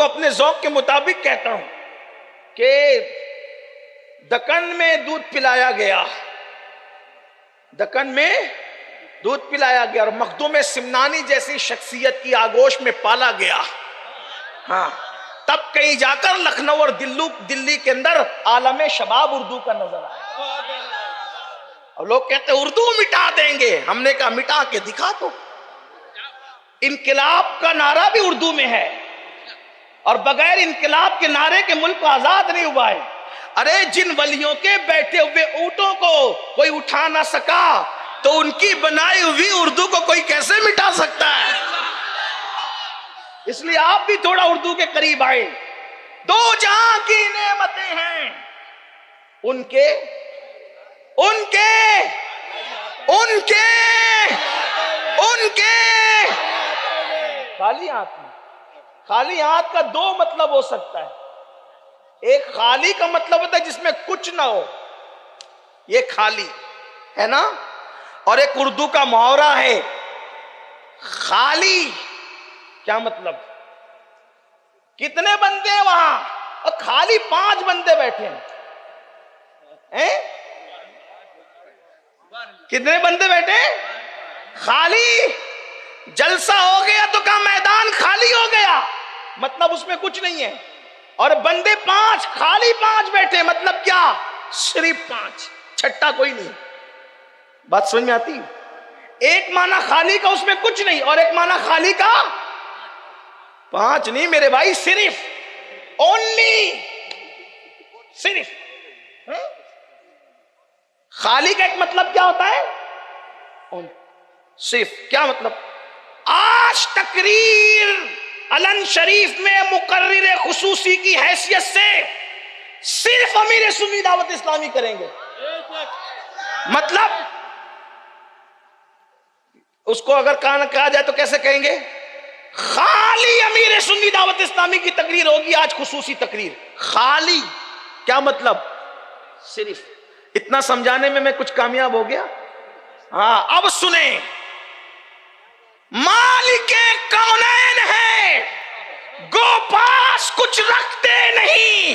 اپنے ذوق کے مطابق کہتا ہوں کہ دکن میں دودھ پلایا گیا، دکن میں دودھ پلایا گیا اور مخدوم سمنانی جیسی شخصیت کی آگوش میں پالا گیا. ہاں، تب کہیں جا کر لکھنؤ اور دلی کے اندر عالم شباب اردو کا نظر آیا. اور لوگ کہتے ہیں اردو مٹا دیں گے. ہم نے کہا مٹا کے دکھا دو. انقلاب کا نعرہ بھی اردو میں ہے اور بغیر انقلاب کے نعرے کے ملک کو آزاد نہیں ہوا ہے. ارے جن ولیوں کے بیٹھے ہوئے اونٹوں کو کوئی اٹھا نہ سکا تو ان کی بنائی ہوئی اردو کو کوئی کیسے مٹا سکتا ہے؟ اس لیے آپ بھی تھوڑا اردو کے قریب آئے. دو جہاں کی نعمتیں ہیں ان کے خالی ہاتھ میں. خالی ہاتھ کا دو مطلب ہو سکتا ہے. ایک خالی کا مطلب ہوتا ہے جس میں کچھ نہ ہو، یہ خالی ہے نا. اور ایک اردو کا محاورہ ہے خالی. کیا مطلب؟ کتنے بندے ہیں وہاں اور خالی 5 بندے بیٹھے ہیں. کتنے بندے بیٹھے؟ خالی. جلسہ ہو گیا تو کا میدان خالی ہو گیا، مطلب اس میں کچھ نہیں ہے. اور بندے 5 خالی 5 بیٹھے، مطلب کیا؟ صرف 5، چھٹا کوئی نہیں. بات سمجھ میں آتی؟ ایک معنی خالی کا اس میں کچھ نہیں اور ایک معنی خالی کا 5 نہیں میرے بھائی، صرف، اونلی، صرف. خالی کا ایک مطلب کیا ہوتا ہے؟ صرف. کیا مطلب؟ آج تقریر علن شریف میں مقرر خصوصی کی حیثیت سے صرف امیر سنی دعوت اسلامی کریں گے. مطلب اس کو اگر کہا جائے تو کیسے کہیں گے؟ خالی امیر سنی دعوت اسلامی کی تقریر ہوگی آج، خصوصی تقریر. خالی کیا مطلب؟ صرف. اتنا سمجھانے میں کچھ کامیاب ہو گیا؟ ہاں. اب سنیں، مالک کونین ہے، گو پاس کچھ رکھتے نہیں،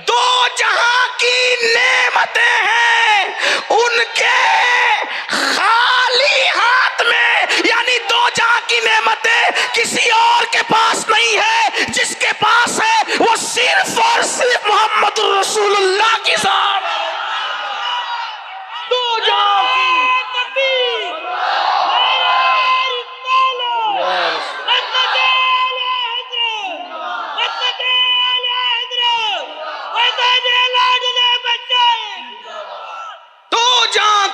دو جہاں کی نعمتیں ہیں ان کے خالی ہاتھ میں. یعنی دو جہاں کی نعمتیں کسی اور کے پاس نہیں ہے، جس کے پاس ہے وہ صرف اور صرف محمد رسول اللہ کی ذات. دو جہاں کی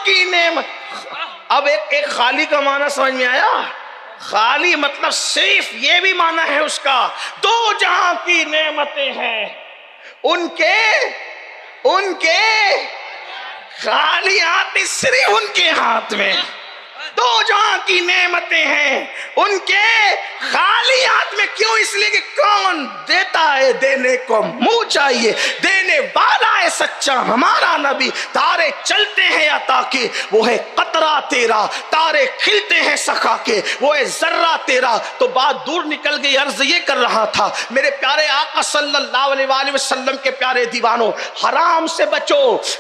کی نعمت. اب ایک خالی کا معنی سمجھ میں آیا؟ خالی مطلب صرف، یہ بھی معنی ہے اس کا. دو جہاں کی نعمتیں ہیں ان کے خالی ہاتھ میں، صرف ان کے ہاتھ میں. دو جہاں کی نعمتیں ہیں ان کے خالی ہاتھ میں. کیوں؟ اس لیے کہ کون دیتا ہے دینے کو منہ چاہیے، دینے والا ہے سچا ہمارا نبی. تارے چلتے ہیں عطا کے، وہ ہے قطع قطرہ تیرا، تارے کھلتے ہیں سکھا کے، وہ اے ذرہ تیرا۔ تو بات دور نکل گئی، عرض یہ کر رہا تھا میرے پیارے آقا صلی اللہ علیہ وآلہ وسلم کے پیارے دیوانوں، حرام سے بچو،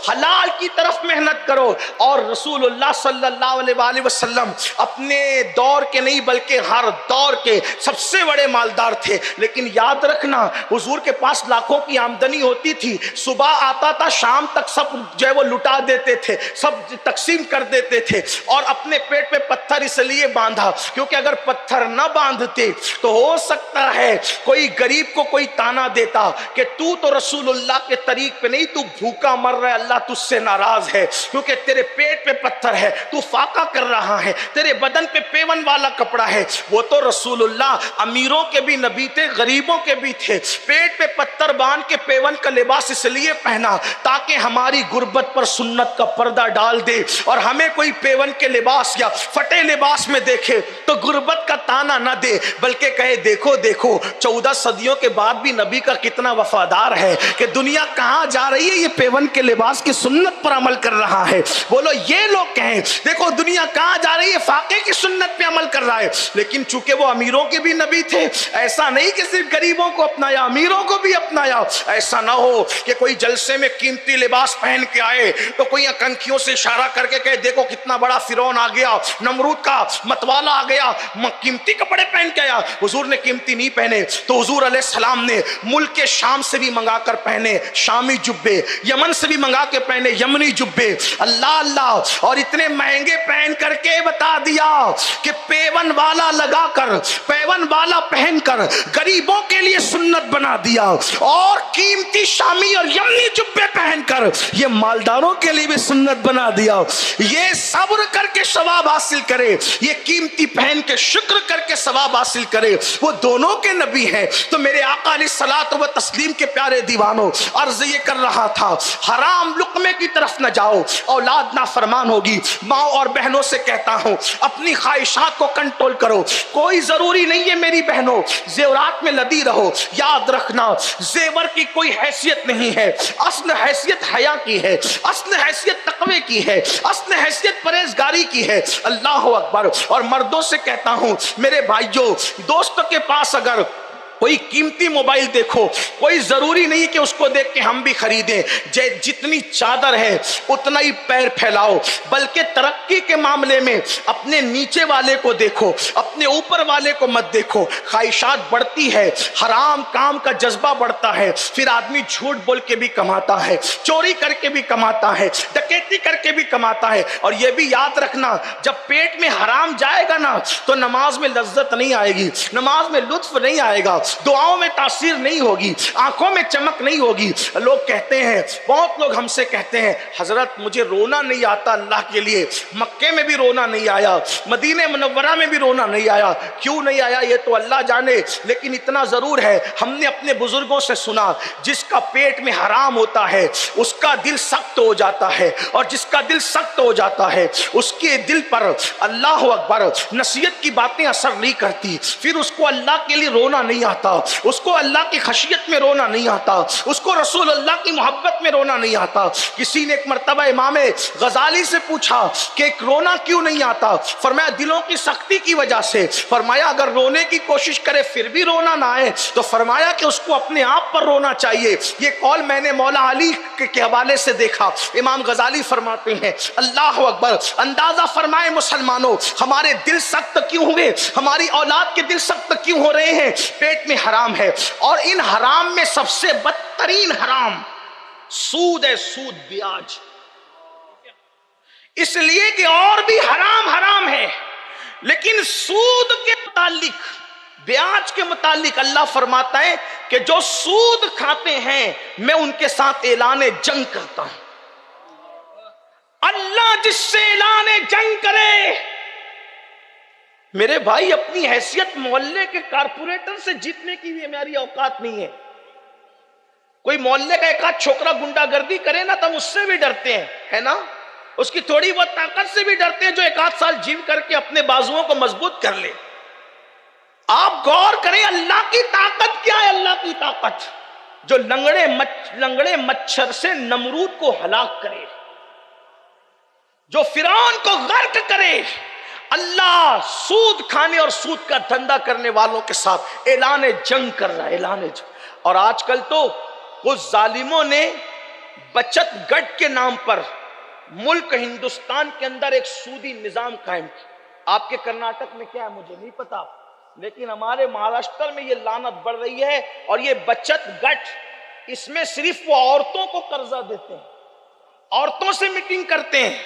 حلال کی طرف محنت کرو۔ اور رسول اللہ صلی اللہ علیہ وآلہ وسلم اپنے دور کے نہیں بلکہ ہر دور کے سب سے بڑے مالدار تھے، لیکن یاد رکھنا حضور کے پاس لاکھوں کی آمدنی ہوتی تھی، صبح آتا تھا شام تک سب جو ہے وہ لٹا دیتے تھے، سب تقسیم کر دیتے تھے، اور اپنے پیٹ پہ پتھر اس لیے باندھا کیونکہ اگر پتھر نہ باندھتے تو ہو سکتا ہے کوئی غریب کو کوئی تانا دیتا کہ تو رسول اللہ کے طریق پہ نہیں، تو بھوکا مر رہا ہے، اللہ تجھ سے ناراض ہے کیونکہ تیرے پیٹ پہ پتھر ہے، تو فاقہ کر رہا ہے، تیرے بدن پہ پیون والا کپڑا ہے۔ وہ تو رسول اللہ امیروں کے بھی نبی تھے، غریبوں کے بھی تھے، پیٹ پہ پتھر باندھ کے پیون کا لباس اس لیے پہنا تاکہ ہماری غربت پر سنت کا پردہ ڈال دے، اور ہمیں کوئی پیون کے لباس یا پھٹے لباس میں دیکھے تو غربت کا تانا نہ دے، بلکہ کہے دیکھو دیکھو 14 صدیوں کے بعد بھی نبی کا کتنا وفادار ہے کہ دنیا کہاں جا رہی ہے، یہ پیون کے لباس کی سنت پر عمل کر رہا ہے۔ بولو یہ لوگ کہیں دیکھو دنیا کہاں جا رہی ہے، فاقے کی سنت پہ عمل کر رہا ہے، لیکن چونکہ وہ امیروں کے بھی نبی تھے، ایسا نہیں کہ صرف غریبوں کو اپنایا، امیروں کو بھی اپنایا۔ ایسا نہ ہو کہ کوئی جلسے میں قیمتی لباس پہن کے آئے تو کوئی کنکھیوں سے اشارہ کر کے کہے دیکھو کتنا بڑا فرعون آ گیا، نمرود کا متوالا آ گیا، قیمتی کپڑے پہن کے آیا۔ حضور نے قیمتی نہیں پہنے تو حضور علیہ السلام نے ملک کے شام سے بھی منگا کر پہنے شامی جبے، یمن سے بھی منگا کے پہنے یمنی جبے، اللہ اللہ، اور اتنے مہنگے پہن کر کے بتا دیا کہ پیون والا لگا کر، پیون والا پہن کر غریبوں کے لیے سنت بنا دیا، اور قیمتی شامی اور یمنی جبے پہن کر یہ مالداروں کے لیے بھی سنت بنا دیا۔ یہ صبر کر کے ثواب حاصل کرے، یہ قیمتی پہن کے شکر کر کے ثواب حاصل کرے، وہ دونوں کے نبی ہیں۔ تو میرے آقا علیہ الصلوۃ والتسلیم کے پیارے دیوانوں، عرض یہ کر رہا تھا حرام لقمے کی طرف نہ جاؤ، اولاد نافرمان ہوگی۔ ماں اور بہنوں سے کہتا ہوں اپنی خواہشات کو کنٹرول کرو، کوئی ضروری نہیں ہے میری بہنوں زیورات میں لدی رہو، یاد رکھنا زیور کی کوئی حیثیت نہیں ہے، اصل حیثیت حیا کی ہے، اصل حیثیت تقوی کی ہے، اصل حیثیت پرہیزگاری کی ہے۔ اللہ اکبر۔ اور مردوں سے کہتا ہوں میرے بھائیوں، دوستوں کے پاس اگر کوئی قیمتی موبائل دیکھو، کوئی ضروری نہیں کہ اس کو دیکھ کے ہم بھی خریدیں، جتنی چادر ہے اتنا ہی پیر پھیلاؤ، بلکہ ترقی کے معاملے میں اپنے نیچے والے کو دیکھو، اپنے اوپر والے کو مت دیکھو۔ خواہشات بڑھتی ہے، حرام کام کا جذبہ بڑھتا ہے، پھر آدمی جھوٹ بول کے بھی کماتا ہے، چوری کر کے بھی کماتا ہے، ڈکیتی کر کے بھی کماتا ہے۔ اور یہ بھی یاد رکھنا جب پیٹ میں حرام جائے گا نا تو نماز میں لذت نہیں آئے گی، نماز میں لطف نہیں آئے گا، دعاؤں میں تاثیر نہیں ہوگی، آنکھوں میں چمک نہیں ہوگی۔ لوگ کہتے ہیں، بہت لوگ ہم سے کہتے ہیں حضرت مجھے رونا نہیں آتا اللہ کے لیے، مکے میں بھی رونا نہیں آیا، مدینہ منورہ میں بھی رونا نہیں آیا۔ کیوں نہیں آیا یہ تو اللہ جانے، لیکن اتنا ضرور ہے ہم نے اپنے بزرگوں سے سنا جس کا پیٹ میں حرام ہوتا ہے اس کا دل سخت ہو جاتا ہے، اور جس کا دل سخت ہو جاتا ہے اس کے دل پر اللہ اکبر نصیحت کی باتیں اثر نہیں کرتی، پھر اس کو اللہ کے لیے رونا نہیں آتا، اس کو اللہ کی خشیت میں رونا نہیں آتا، اس کو رسول اللہ کی محبت میں رونا نہیں آتا۔ کسی نے ایک مرتبہ امام غزالی سے پوچھا کہ رونا کیوں نہیں آتا؟ فرمایا دلوں کی سختی کی وجہ سے۔ فرمایا اگر رونے کی کوشش کرے پھر بھی رونا نہ آئے تو فرمایا کہ اس کو اپنے آپ پر رونا چاہیے۔ یہ قول میں نے مولا علی کے حوالے سے دیکھا۔ امام غزالی فرماتے ہیں اللہ اکبر، اندازہ فرمائے مسلمانوں ہمارے دل سخت کیوں ہوئے، ہماری اولاد کے دل سخت کیوں ہو رہے ہیں؟ پیٹ میں حرام ہے، اور ان حرام میں سب سے بدترین حرام سود ہے، سود بیاج، اس لیے کہ اور بھی حرام حرام ہے، لیکن سود کے متعلق، بیاج کے متعلق اللہ فرماتا ہے کہ جو سود کھاتے ہیں میں ان کے ساتھ اعلان جنگ کرتا ہوں۔ اللہ جس سے اعلان جنگ کرے، میرے بھائی اپنی حیثیت محلے کے کارپوریٹر سے جیتنے کی بھی ہماری اوقات نہیں ہے۔ کوئی محلے کا ایک آدھ چھوکرا گنڈا گردی کرے نا تو ہم اس سے بھی ڈرتے ہیں، ہے نا، اس کی تھوڑی بہت طاقت سے بھی ڈرتے ہیں جو ایک آدھ سال جیم کر کے اپنے بازوؤں کو مضبوط کر لے۔ آپ غور کریں اللہ کی طاقت کیا ہے، اللہ کی طاقت جو لنگڑے مچھر سے نمرود کو ہلاک کرے، جو فرعون کو غرق کرے، اللہ سود کھانے اور سود کا دھندا کرنے والوں کے ساتھ اعلان جنگ کر رہا ہے، اعلان جنگ۔ اور آج کل تو کچھ ظالموں نے بچت گٹ کے نام پر ملک ہندوستان کے اندر ایک سودی نظام قائم کیا۔ آپ کے کرناٹک میں کیا ہے مجھے نہیں پتا، لیکن ہمارے مہاراشٹر میں یہ لعنت بڑھ رہی ہے۔ اور یہ بچت گٹ، اس میں صرف وہ عورتوں کو قرضہ دیتے ہیں، عورتوں سے میٹنگ کرتے ہیں،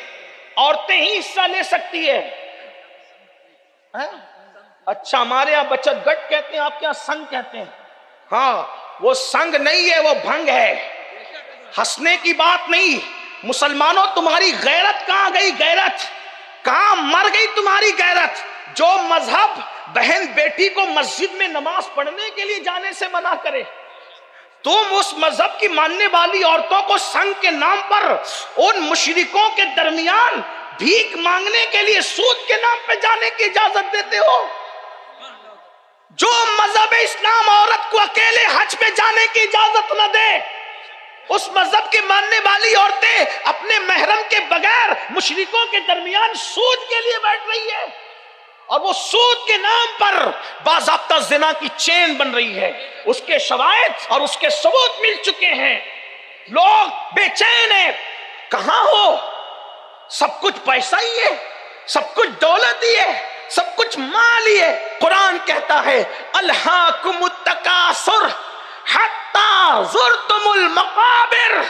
عورتیں ہی حصہ لے سکتی ہے۔ اچھا، ہمارے یہاں بچت گٹ کہتے ہیں، آپ کے یہاں سنگ کہتے ہیں۔ ہاں، وہ سنگ نہیں ہے، وہ بھنگ ہے، ہنسنے کی بات نہیں۔ مسلمانوں، تمہاری غیرت کہاں گئی؟ غیرت کہاں مر گئی تمہاری غیرت؟ جو مذہب بہن بیٹی کو مسجد میں نماز پڑھنے کے لیے جانے سے منع کرے، تم اس مذہب کی ماننے والی عورتوں کو سنگ کے نام پر ان مشرکوں کے درمیان بھیک مانگنے کے لیے سود کے نام پہ جانے کی اجازت دیتے ہو۔ جو مذہب اسلام عورت کو اکیلے حج پہ جانے کی اجازت نہ دے، اس مذہب کی ماننے والی عورتیں اپنے محرم کے بغیر مشرکوں کے درمیان سود کے لیے بیٹھ رہی ہے، اور وہ سود کے نام پر باضابطہ زنا کی چین بن رہی ہے۔ اس کے شواہد اور اس کے ثبوت مل چکے ہیں، لوگ بے چین ہیں۔ کہاں ہو؟ سب کچھ پیسہ ہی ہے، سب کچھ دولت ہی ہے، سب کچھ مال ہی ہے۔ قرآن کہتا ہے الہاکم التکاثر حتی زرتم المقابر،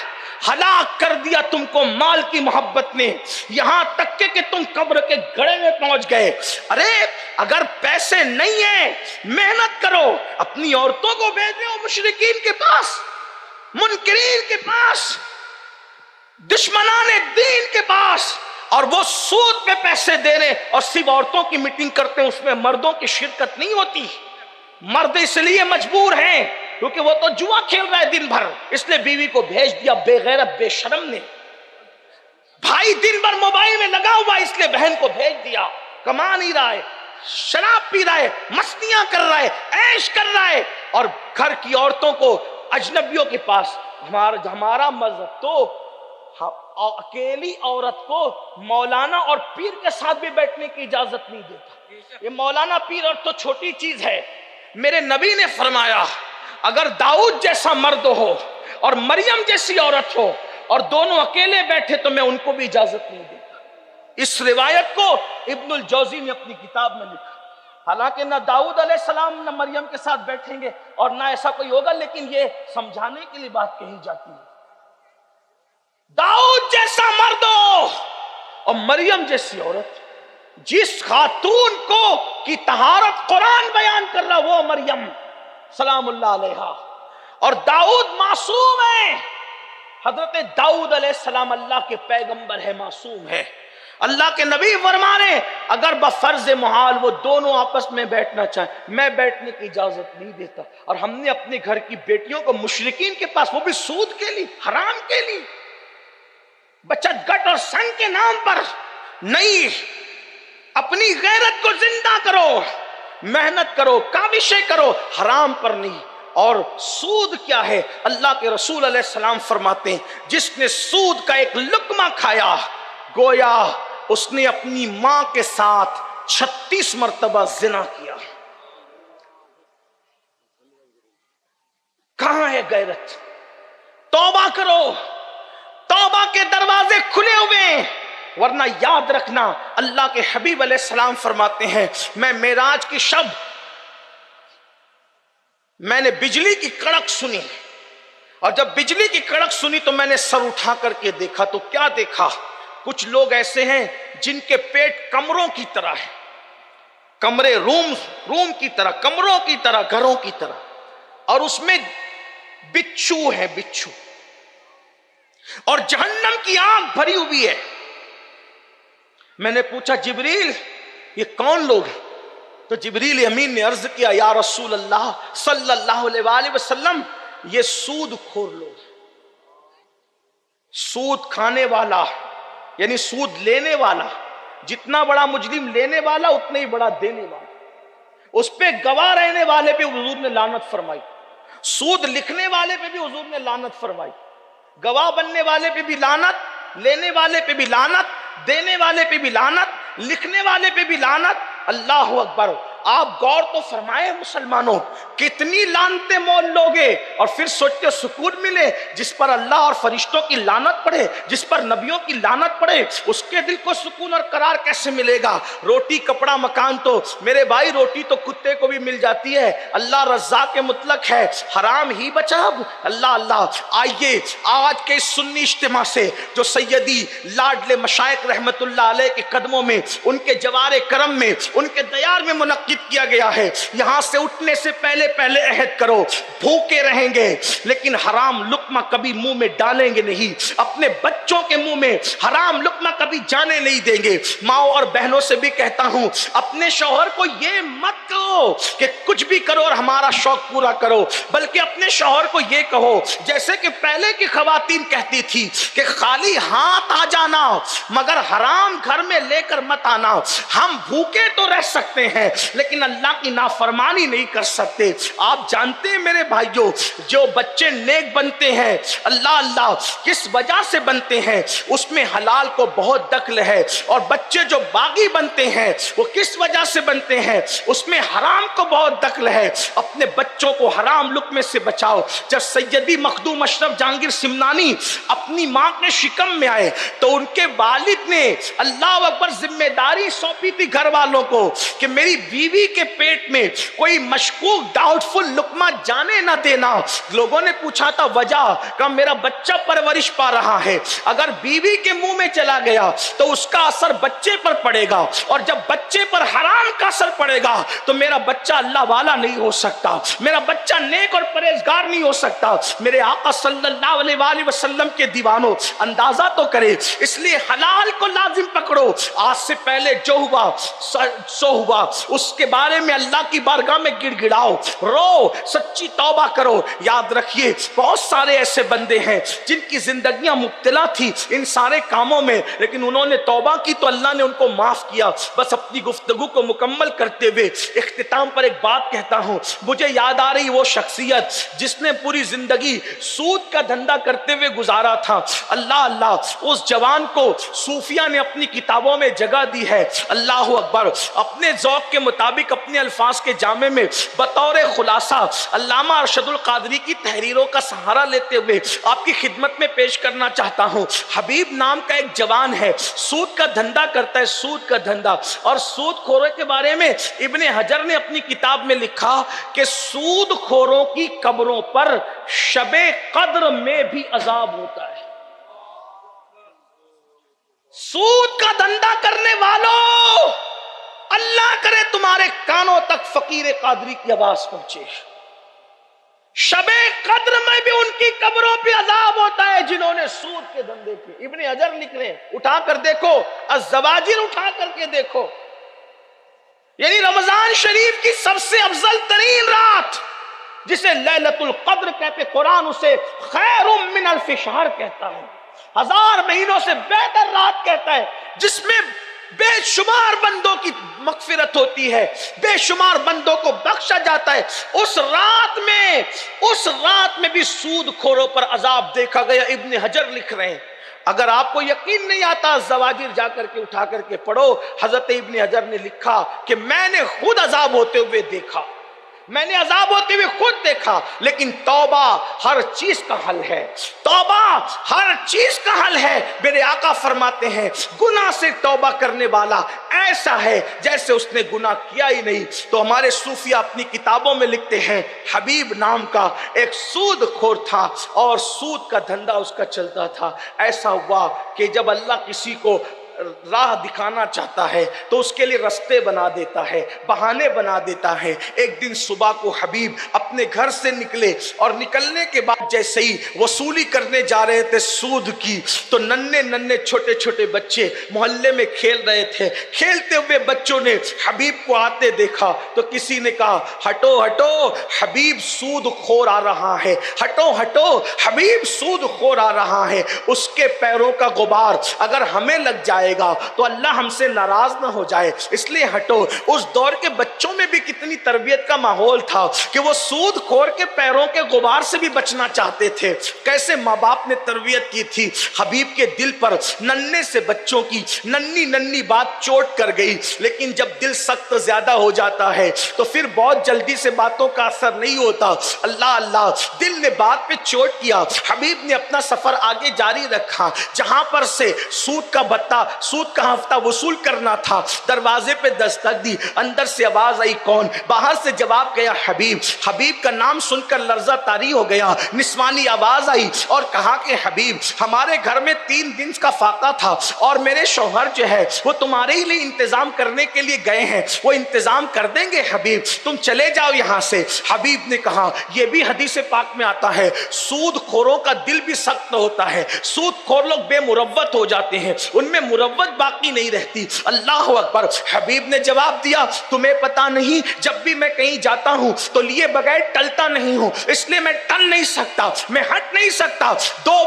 ہلاک کر دیا تم کو مال کی محبت نے، یہاں تک کہ تم قبر کے گڑھے میں پہنچ گئے۔ ارے اگر پیسے نہیں ہیں، محنت کرو، اپنی عورتوں کو بھیجو مشرکین کے پاس، منکرین کے پاس، دشمنان دین کے پاس، اور وہ سود پہ پیسے دے رہے اور صرف عورتوں کی میٹنگ کرتے ہیں، اس میں مردوں کی شرکت نہیں ہوتی۔ مرد اس لیے مجبور ہیں کیونکہ وہ تو جوا کھیل رہا ہے دن بھر، اس نے بیوی کو بھیج دیا، بے غیرت بے شرم نے۔ بھائی دن بھر موبائل میں لگا ہوا، اس لیے بہن کو بھیج دیا، کما نہیں رہا ہے، شراب پی رہا ہے، مستیاں کر رہا ہے، عیش کر رہا ہے، اور گھر کی عورتوں کو اجنبیوں کے پاس۔ ہمارا مذہب تو اکیلی عورت کو مولانا اور پیر کے ساتھ بھی بیٹھنے کی اجازت نہیں دیتا۔ یہ مولانا پیر اور تو چھوٹی چیز ہے، میرے نبی نے فرمایا اگر داؤد جیسا مرد ہو اور مریم جیسی عورت ہو اور دونوں اکیلے بیٹھے تو میں ان کو بھی اجازت نہیں دیتا۔ اس روایت کو ابن الجوزی نے اپنی کتاب میں لکھا۔ حالانکہ نہ داؤد علیہ السلام نہ مریم کے ساتھ بیٹھیں گے اور نہ ایسا کوئی ہوگا، لیکن یہ سمجھانے کے لیے بات کہی جاتی ہے۔ داؤد جیسا مرد ہو اور مریم جیسی عورت، جس خاتون کو کی طہارت قرآن بیان کر رہا وہ مریم سلام اللہ علیہا، اور داؤد معصوم ہے۔ حضرت داؤد علیہ السلام اللہ کے پیغمبر ہے، معصوم ہے۔ اللہ کے نبی فرمانے اگر بفرض محال وہ دونوں آپس میں بیٹھنا چاہیں، میں بیٹھنے کی اجازت نہیں دیتا۔ اور ہم نے اپنے گھر کی بیٹیوں کو مشرکین کے پاس، وہ بھی سود کے لیے، حرام کے لیے، بچت گٹ اور سنگ کے نام پر نہیں۔ اپنی غیرت کو زندہ کرو، محنت کرو، کاوشیں کرو، حرام پر نہیں۔ اور سود کیا ہے؟ اللہ کے رسول علیہ السلام فرماتے ہیں جس نے سود کا ایک لقمہ کھایا گویا اس نے اپنی ماں کے ساتھ 36 مرتبہ زنا کیا۔ کہاں ہے غیرت؟ توبہ کرو، توبہ کے دروازے کھلے ہوئے ہیں، ورنہ یاد رکھنا اللہ کے حبیب علیہ السلام فرماتے ہیں میں معراج کی شب میں نے بجلی کی کڑک سنی، اور جب بجلی کی کڑک سنی تو میں نے سر اٹھا کر کے دیکھا تو کیا دیکھا؟ کچھ لوگ ایسے ہیں جن کے پیٹ کمروں کی طرح ہے، کمرے روم کی طرح، کمروں کی طرح، گھروں کی طرح، اور اس میں بچھو ہے، بچھو، اور جہنم کی آگ بھری ہوئی ہے۔ میں نے پوچھا جبریل یہ کون لوگ ہیں؟ تو جبریل امین نے عرض کیا یا رسول اللہ صلی اللہ علیہ وآلہ وسلم یہ سود خور لوگ، سود کھانے والا یعنی سود لینے والا، جتنا بڑا مجرم لینے والا اتنا ہی بڑا دینے والا، اس پہ گواہ رہنے والے پہ حضور نے لعنت فرمائی، سود لکھنے والے پہ بھی حضور نے لعنت فرمائی، گواہ بننے والے پہ بھی لعنت، لینے والے پہ بھی لعنت، دینے والے پہ بھی لعنت، لکھنے والے پہ بھی لعنت۔ اللہ اکبر۔ آپ غور تو فرمائے مسلمانوں، کتنی لعنتیں مول لوگے اور پھر سوچتے سکون ملے؟ جس پر اللہ اور فرشتوں کی لعنت پڑے، جس پر نبیوں کی لعنت پڑے، اس کے دل کو سکون اور قرار کیسے ملے گا؟ روٹی کپڑا مکان تو میرے بھائی روٹی تو کتے کو بھی مل جاتی ہے، اللہ رزاق مطلق ہے، حرام ہی بچا اب۔ اللہ اللہ۔ آئیے آج کے سنی اجتماع سے جو سیدی لاڈلے مشائخ رحمت اللہ علیہ کے قدموں میں، ان کے جوار کرم میں، ان کے دیار میں منعقد کیا گیا ہے، یہاں سے اٹھنے سے پہلے عہد کرو بھوکے رہیں گے لیکن حرام لقمہ کبھی منہ میں ڈالیں گے نہیں، اپنے بچوں کے منہ میں حرام لقمہ کبھی جانے نہیں دیں گے۔ ماؤں اور بہنوں سے بھی کہتا ہوں، اپنے شوہر کو یہ مت کہو کہ کچھ بھی کرو اور ہمارا شوق پورا کرو، بلکہ اپنے شوہر کو یہ کہو جیسے کہ پہلے کی خواتین کہتی تھی کہ خالی ہاتھ آ جانا مگر حرام گھر میں لے کر مت آنا۔ ہم بھوکے تو رہ سکتے ہیں لیکن اللہ کی نافرمانی نہیں کر سکتے۔ آپ جانتے ہیں میرے بھائیوں، جو بچے نیک بنتے ہیں اللہ اللہ کس وجہ سے بنتے ہیں؟ اس میں حلال کو بہت دخل ہے، اور بچے جو باغی بنتے ہیں وہ کس وجہ سے بنتے ہیں؟ اس میں حرام کو بہت دخل ہے۔ اپنے بچوں کو حرام لقمے سے بچاؤ۔ جب سیدی مخدوم اشرف جہانگیر سمنانی اپنی ماں کے شکم میں آئے تو ان کے والد نے اللہ اکبر ذمہ داری سونپی تھی گھر والوں کو کہ میری بیوی کے پیٹ میں کوئی مشکوک ڈاؤٹ فل لقمہ جانے نہ دینا۔ لوگوں نے پوچھا تھا وجہ، کہ میرا بچہ پرورش پا رہا ہے، اگر بیوی کے منہ میں چلا گیا تو اس کا اثر بچے پر پڑے گا، اور جب بچے پر حرام کا اثر پڑے گا تو میرا بچہ اللہ والا نہیں ہو سکتا، میرا بچہ نیک اور پرہیزگار نہیں ہو سکتا۔ میرے آقا صلی اللہ علیہ وآلہ وسلم کے دیوانوں اندازہ تو کرے، اس لیے حلال کو لازم پکڑو۔ آج سے پہلے جو ہوا سو ہوا، اس کے بارے میں اللہ کی بارگاہ میں گڑ گڑاؤ، رو، سچی توبہ کرو۔ یاد رکھیے بہت سارے ایسے بندے ہیں جن کی زندگیاں مبتلا تھی ان سارے کاموں میں، لیکن انہوں نے توبہ کی تو اللہ نے ان کو معاف کیا۔ بس اپنی گفتگو کو مکمل کرتے ہوئے اختتام پر ایک بات کہتا ہوں، مجھے یاد آ رہی وہ شخصیت جس نے پوری زندگی سود کا دھندا کرتے ہوئے گزارا تھا۔ اللہ اللہ، اس جوان کو صوفیہ نے اپنی کتابوں میں جگہ دی ہے۔ اللہ اکبر۔ اپنے ذوق کے مطابق اپنے الفاظ کے جامع میں بطور خلاصہ علامہ ارشد القادری کی تحریروں کا سہارا لیتے ہوئے آپ کی خدمت میں پیش کرنا چاہتا ہوں۔ حبیب نام کا ایک جوان ہے، سود کا دھندا کرتا ہے، سود کا دھندا، اور سود خوروں کے بارے میں ابن حجر نے اپنی کتاب میں لکھا کہ سود خوروں کی قبروں پر شب قدر میں بھی عذاب ہوتا ہے۔ سود کا دھندا کرنے والوں، اللہ کرے تمہارے کانوں تک فقیر قادری کی آواز پہنچے۔ شب قدر میں بھی ان کی قبروں پہ عذاب ہوتا ہے جنہوں نے سود کے دھندے کیے۔ ابن حجر لکھ رہے ہیں، اٹھا کر دیکھو، الزواجر اٹھا کر کے دیکھو، یعنی رمضان شریف کی سب سے افضل ترین رات جسے لیلۃ القدر کہتے، قرآن اسے خیر من الف شہر کہتا ہے، 1000 مہینوں سے بہتر رات کہتا ہے، جس میں بے شمار بندوں کی مغفرت ہوتی ہے، بے شمار بندوں کو بخشا جاتا ہے۔ اس رات میں بھی سود خوروں پر عذاب دیکھا گیا۔ ابن حجر لکھ رہے ہیں، اگر آپ کو یقین نہیں آتا زواجر جا کر کے اٹھا کر کے پڑھو۔ حضرت ابن حجر نے لکھا کہ میں نے خود عذاب ہوتے ہوئے دیکھا، میں نے عذاب ہوتے ہوئے خود دیکھا، لیکن توبہ ہر چیز کا حل ہے، توبہ ہر چیز کا حل ہے۔ میرے آقا فرماتے ہیں گناہ سے توبہ کرنے والا ایسا ہے جیسے اس نے گناہ کیا ہی نہیں۔ تو ہمارے صوفیہ اپنی کتابوں میں لکھتے ہیں حبیب نام کا ایک سود خور تھا اور سود کا دھندا اس کا چلتا تھا۔ ایسا ہوا کہ جب اللہ کسی کو راہ دکھانا چاہتا ہے تو اس کے لیے رستے بنا دیتا ہے، بہانے بنا دیتا ہے۔ ایک دن صبح کو حبیب اپنے گھر سے نکلے اور نکلنے کے بعد جیسے ہی وصولی کرنے جا رہے تھے سود کی، تو ننھے چھوٹے چھوٹے بچے محلے میں کھیل رہے تھے۔ کھیلتے ہوئے بچوں نے حبیب کو آتے دیکھا تو کسی نے کہا ہٹو ہٹو، حبیب سود خور آ رہا ہے، ہٹو ہٹو، حبیب سود خور آ رہا ہے۔ اس کے پیروں کا غبار اگر ہمیں لگ جائے جائے گا تو اللہ ہم سے ناراض نہ ہو جائے، اس لیے ہٹو۔ اس دور کے بچوں میں بھی کتنی تربیت کا ماحول تھا کہ وہ سود خور کے پیروں کے غبار سے بھی بچنا چاہتے تھے۔ کیسے ماں باپ نے تربیت کی تھی، حبیب کے دل پر ننھے سے بچوں کی ننھی ننھی بات چوٹ کر گئی، لیکن جب دل سخت زیادہ ہو جاتا ہے تو پھر بہت جلدی سے باتوں کا اثر نہیں ہوتا۔ اللہ اللہ، دل نے بات پہ چوٹ کیا، حبیب نے اپنا سفر آگے جاری رکھا۔ جہاں پر سے سود کا بتا، سود کا ہفتہ وصول کرنا تھا، دروازے پہ دستک دی، اندر سے آواز آئی کون؟ باہر سے جواب گیا حبیب۔ حبیب کا نام سن کر لرزہ طاری ہو گیا، نسوانی آواز آئی اور کہا کہ حبیب، ہمارے گھر میں 3 دن کا فاقہ تھا اور میرے شوہر جو ہے وہ تمہارے ہی لیے انتظام کرنے کے لیے گئے ہیں، وہ انتظام کر دیں گے حبیب، تم چلے جاؤ یہاں سے۔ حبیب نے کہا، یہ بھی حدیث پاک میں آتا ہے، سود خوروں کا دل بھی سخت ہوتا ہے، سود خور لوگ بے مروت ہو جاتے ہیں، ان میں مروت باقی نہیں رہتی۔ اللہ اکبر۔ حبیب نے جواب دیا، تمہیں پتا نہیں، جب بھی میں کہیں جاتا ہوں تو لیے بغیر ٹلتا نہیں ہوں، اس لیے میں ٹل نہیں سکتا، میں ہٹ نہیں سکتا،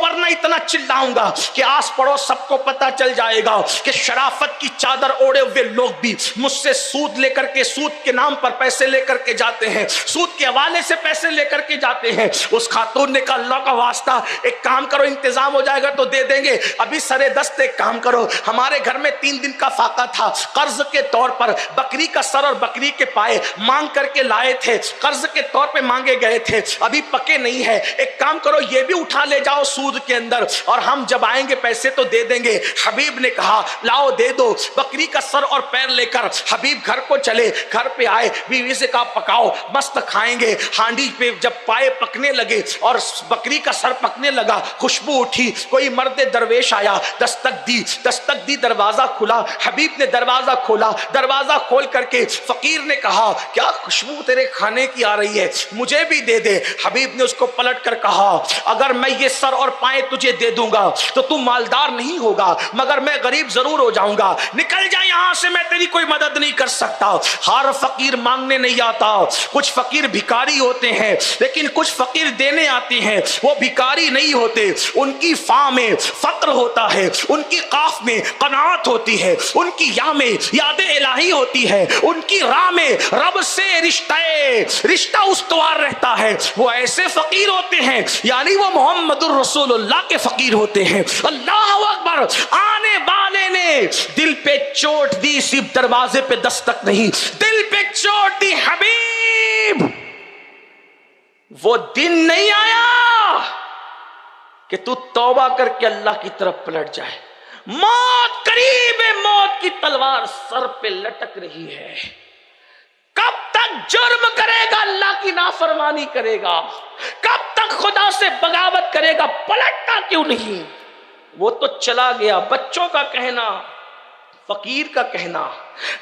ورنہ اتنا چلاؤں گا کہ آس پڑوس سب کو پتا چل جائے گا کہ شرافت کی چادر اوڑے ہوئے لوگ بھی مجھ سے سود لے کر کے، سود کے نام پر پیسے لے کر کے جاتے ہیں، سود کے حوالے سے پیسے لے کر کے جاتے ہیں۔ اس خاتون نے کہا، اللہ کا واسطہ ایک کام کرو، انتظام ہو جائے گا تو دے دیں گے، ابھی سرے دست ایک کام کرو، ہمارے گھر میں 3 دن کا فاقہ تھا، قرض کے طور پر بکری کا سر اور بکری کے پائے مانگ کر کے لائے تھے، قرض کے طور پہ مانگے گئے تھے، ابھی پکے نہیں ہے، ایک کام کرو یہ بھی اٹھا لے جاؤ سود کے اندر، اور ہم جب آئیں گے پیسے تو دے دیں گے۔ حبیب نے کہا، لاؤ دے دو۔ بکری کا سر اور پیر لے کر حبیب گھر کو چلے، گھر پہ آئے، بیوی سے کہا پکاؤ، مست کھائیں گے۔ ہانڈی پہ جب پائے پکنے لگے اور بکری کا سر پکنے لگا، خوشبو اٹھی، کوئی مرد درویش آیا، دستک دی، دروازہ کھلا، حبیب نے دروازہ کھولا، دروازہ کھول کر کے فقیر نے کہا، کیا خوشبو تیرے کھانے کی آ رہی ہے، مجھے بھی دے دے۔ حبیب نے اس کو پلٹ کر کہا، اگر میں یہ سر اور پائے تجھے دے دوں گا تو تم مالدار نہیں ہوگا، مگر میں غریب ضرور ہو جاؤں گا، نکل جا یہاں سے، میں تیری کوئی مدد نہیں کر سکتا۔ ہر فقیر مانگنے نہیں آتا، کچھ فقیر بھکاری ہوتے ہیں، لیکن کچھ فقیر دینے آتے ہیں، وہ بھکاری نہیں ہوتے، ان کی فا میں فقر ہوتا ہے، ان کی قاف میں قناعت ہوتی ہے، ان کی یا میں یاد الہی ہوتی ہے، ان کی راہ میں رب سے رشتہ استوار رہتا ہے، وہ ایسے فقیر ہوتے ہیں، یعنی وہ محمد الرسول اللہ کے فقیر ہوتے ہیں۔ اللہ اکبر۔ آنے والے نے دل پہ چوٹ دی، صرف دروازے پہ دستک نہیں، دل پہ چوٹ دی۔ حبیب، وہ دن نہیں آیا کہ تو توبہ کر کے اللہ کی طرف پلٹ جائے، موت قریب ہے، موت کی تلوار سر پہ لٹک رہی ہے، کب تک جرم کرے گا، اللہ کی نافرمانی کرے گا، کب تک خدا سے بغاوت کرے گا، پلٹتا کیوں نہیں؟ وہ تو چلا گیا۔ بچوں کا کہنا، فقیر کا کہنا،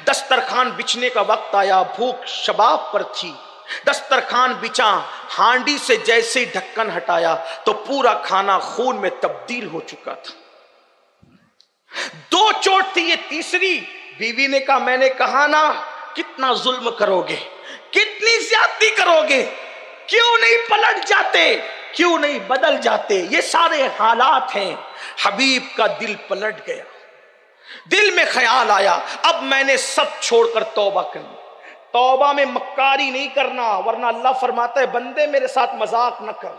دسترخوان بچھنے کا وقت آیا، بھوک شباب پر تھی، دسترخوان بچا، ہانڈی سے جیسے ڈھکن ہٹایا تو پورا کھانا خون میں تبدیل ہو چکا تھا۔ 2 چوٹ تھی، یہ تیسری۔ بیوی نے کہا، میں نے کہا نا، کتنا ظلم کرو گے، کتنی زیادتی کرو گے، کیوں نہیں پلٹ جاتے، کیوں نہیں بدل جاتے؟ یہ سارے حالات ہیں۔ حبیب کا دل پلٹ گیا، دل میں خیال آیا، اب میں نے سب چھوڑ کر توبہ کرنی، توبہ میں مکاری نہیں کرنا، ورنہ اللہ فرماتا ہے بندے میرے ساتھ مذاق نہ کر،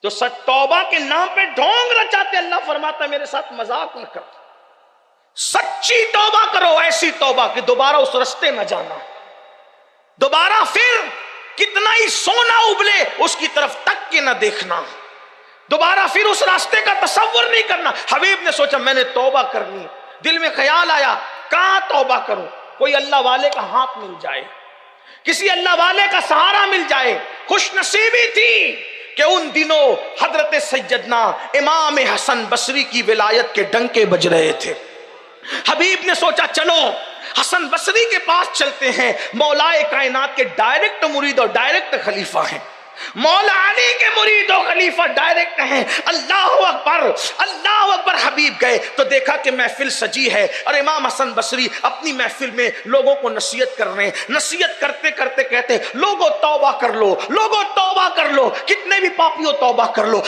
جو سچ توبہ کے نام پہ ڈھونگ رچاتے، اللہ فرماتا ہے میرے ساتھ مذاق نہ کر، سچی توبہ کرو، ایسی توبہ کہ دوبارہ اس رستے نہ جانا، دوبارہ پھر کتنا ہی سونا ابلے اس کی طرف تک کے نہ دیکھنا، دوبارہ پھر اس راستے کا تصور نہیں کرنا۔ حبیب نے سوچا میں نے توبہ کرنی، دل میں خیال آیا کہاں توبہ کروں، کوئی اللہ والے کا ہاتھ مل جائے، کسی اللہ والے کا سہارا مل جائے۔ خوش نصیبی تھی کہ ان دنوں حضرت سیدنا امام حسن بصری کی ولایت کے ڈنکے بج رہے تھے۔ حبیب نے سوچا چلو حسن بصری کے پاس چلتے ہیں، مولائے کائنات کے ڈائریکٹ مرید اور ڈائریکٹ خلیفہ ہیں، مولا علی کے مرید و خلیفہ ڈائریکٹ ہیں۔ اللہ اکبر، اللہ اکبر۔ حبیب گئے تو دیکھا کہ محفل سجی ہے اور امام حسن بصری اپنی محفل میں لوگوں کو نصیحت کر رہے ہیں، نصیحت کرتے کرتے کہتے لوگوں توبہ کر لو، لوگوں توبہ کر لو، کتنے بھی پاپیوں توبہ کر لو،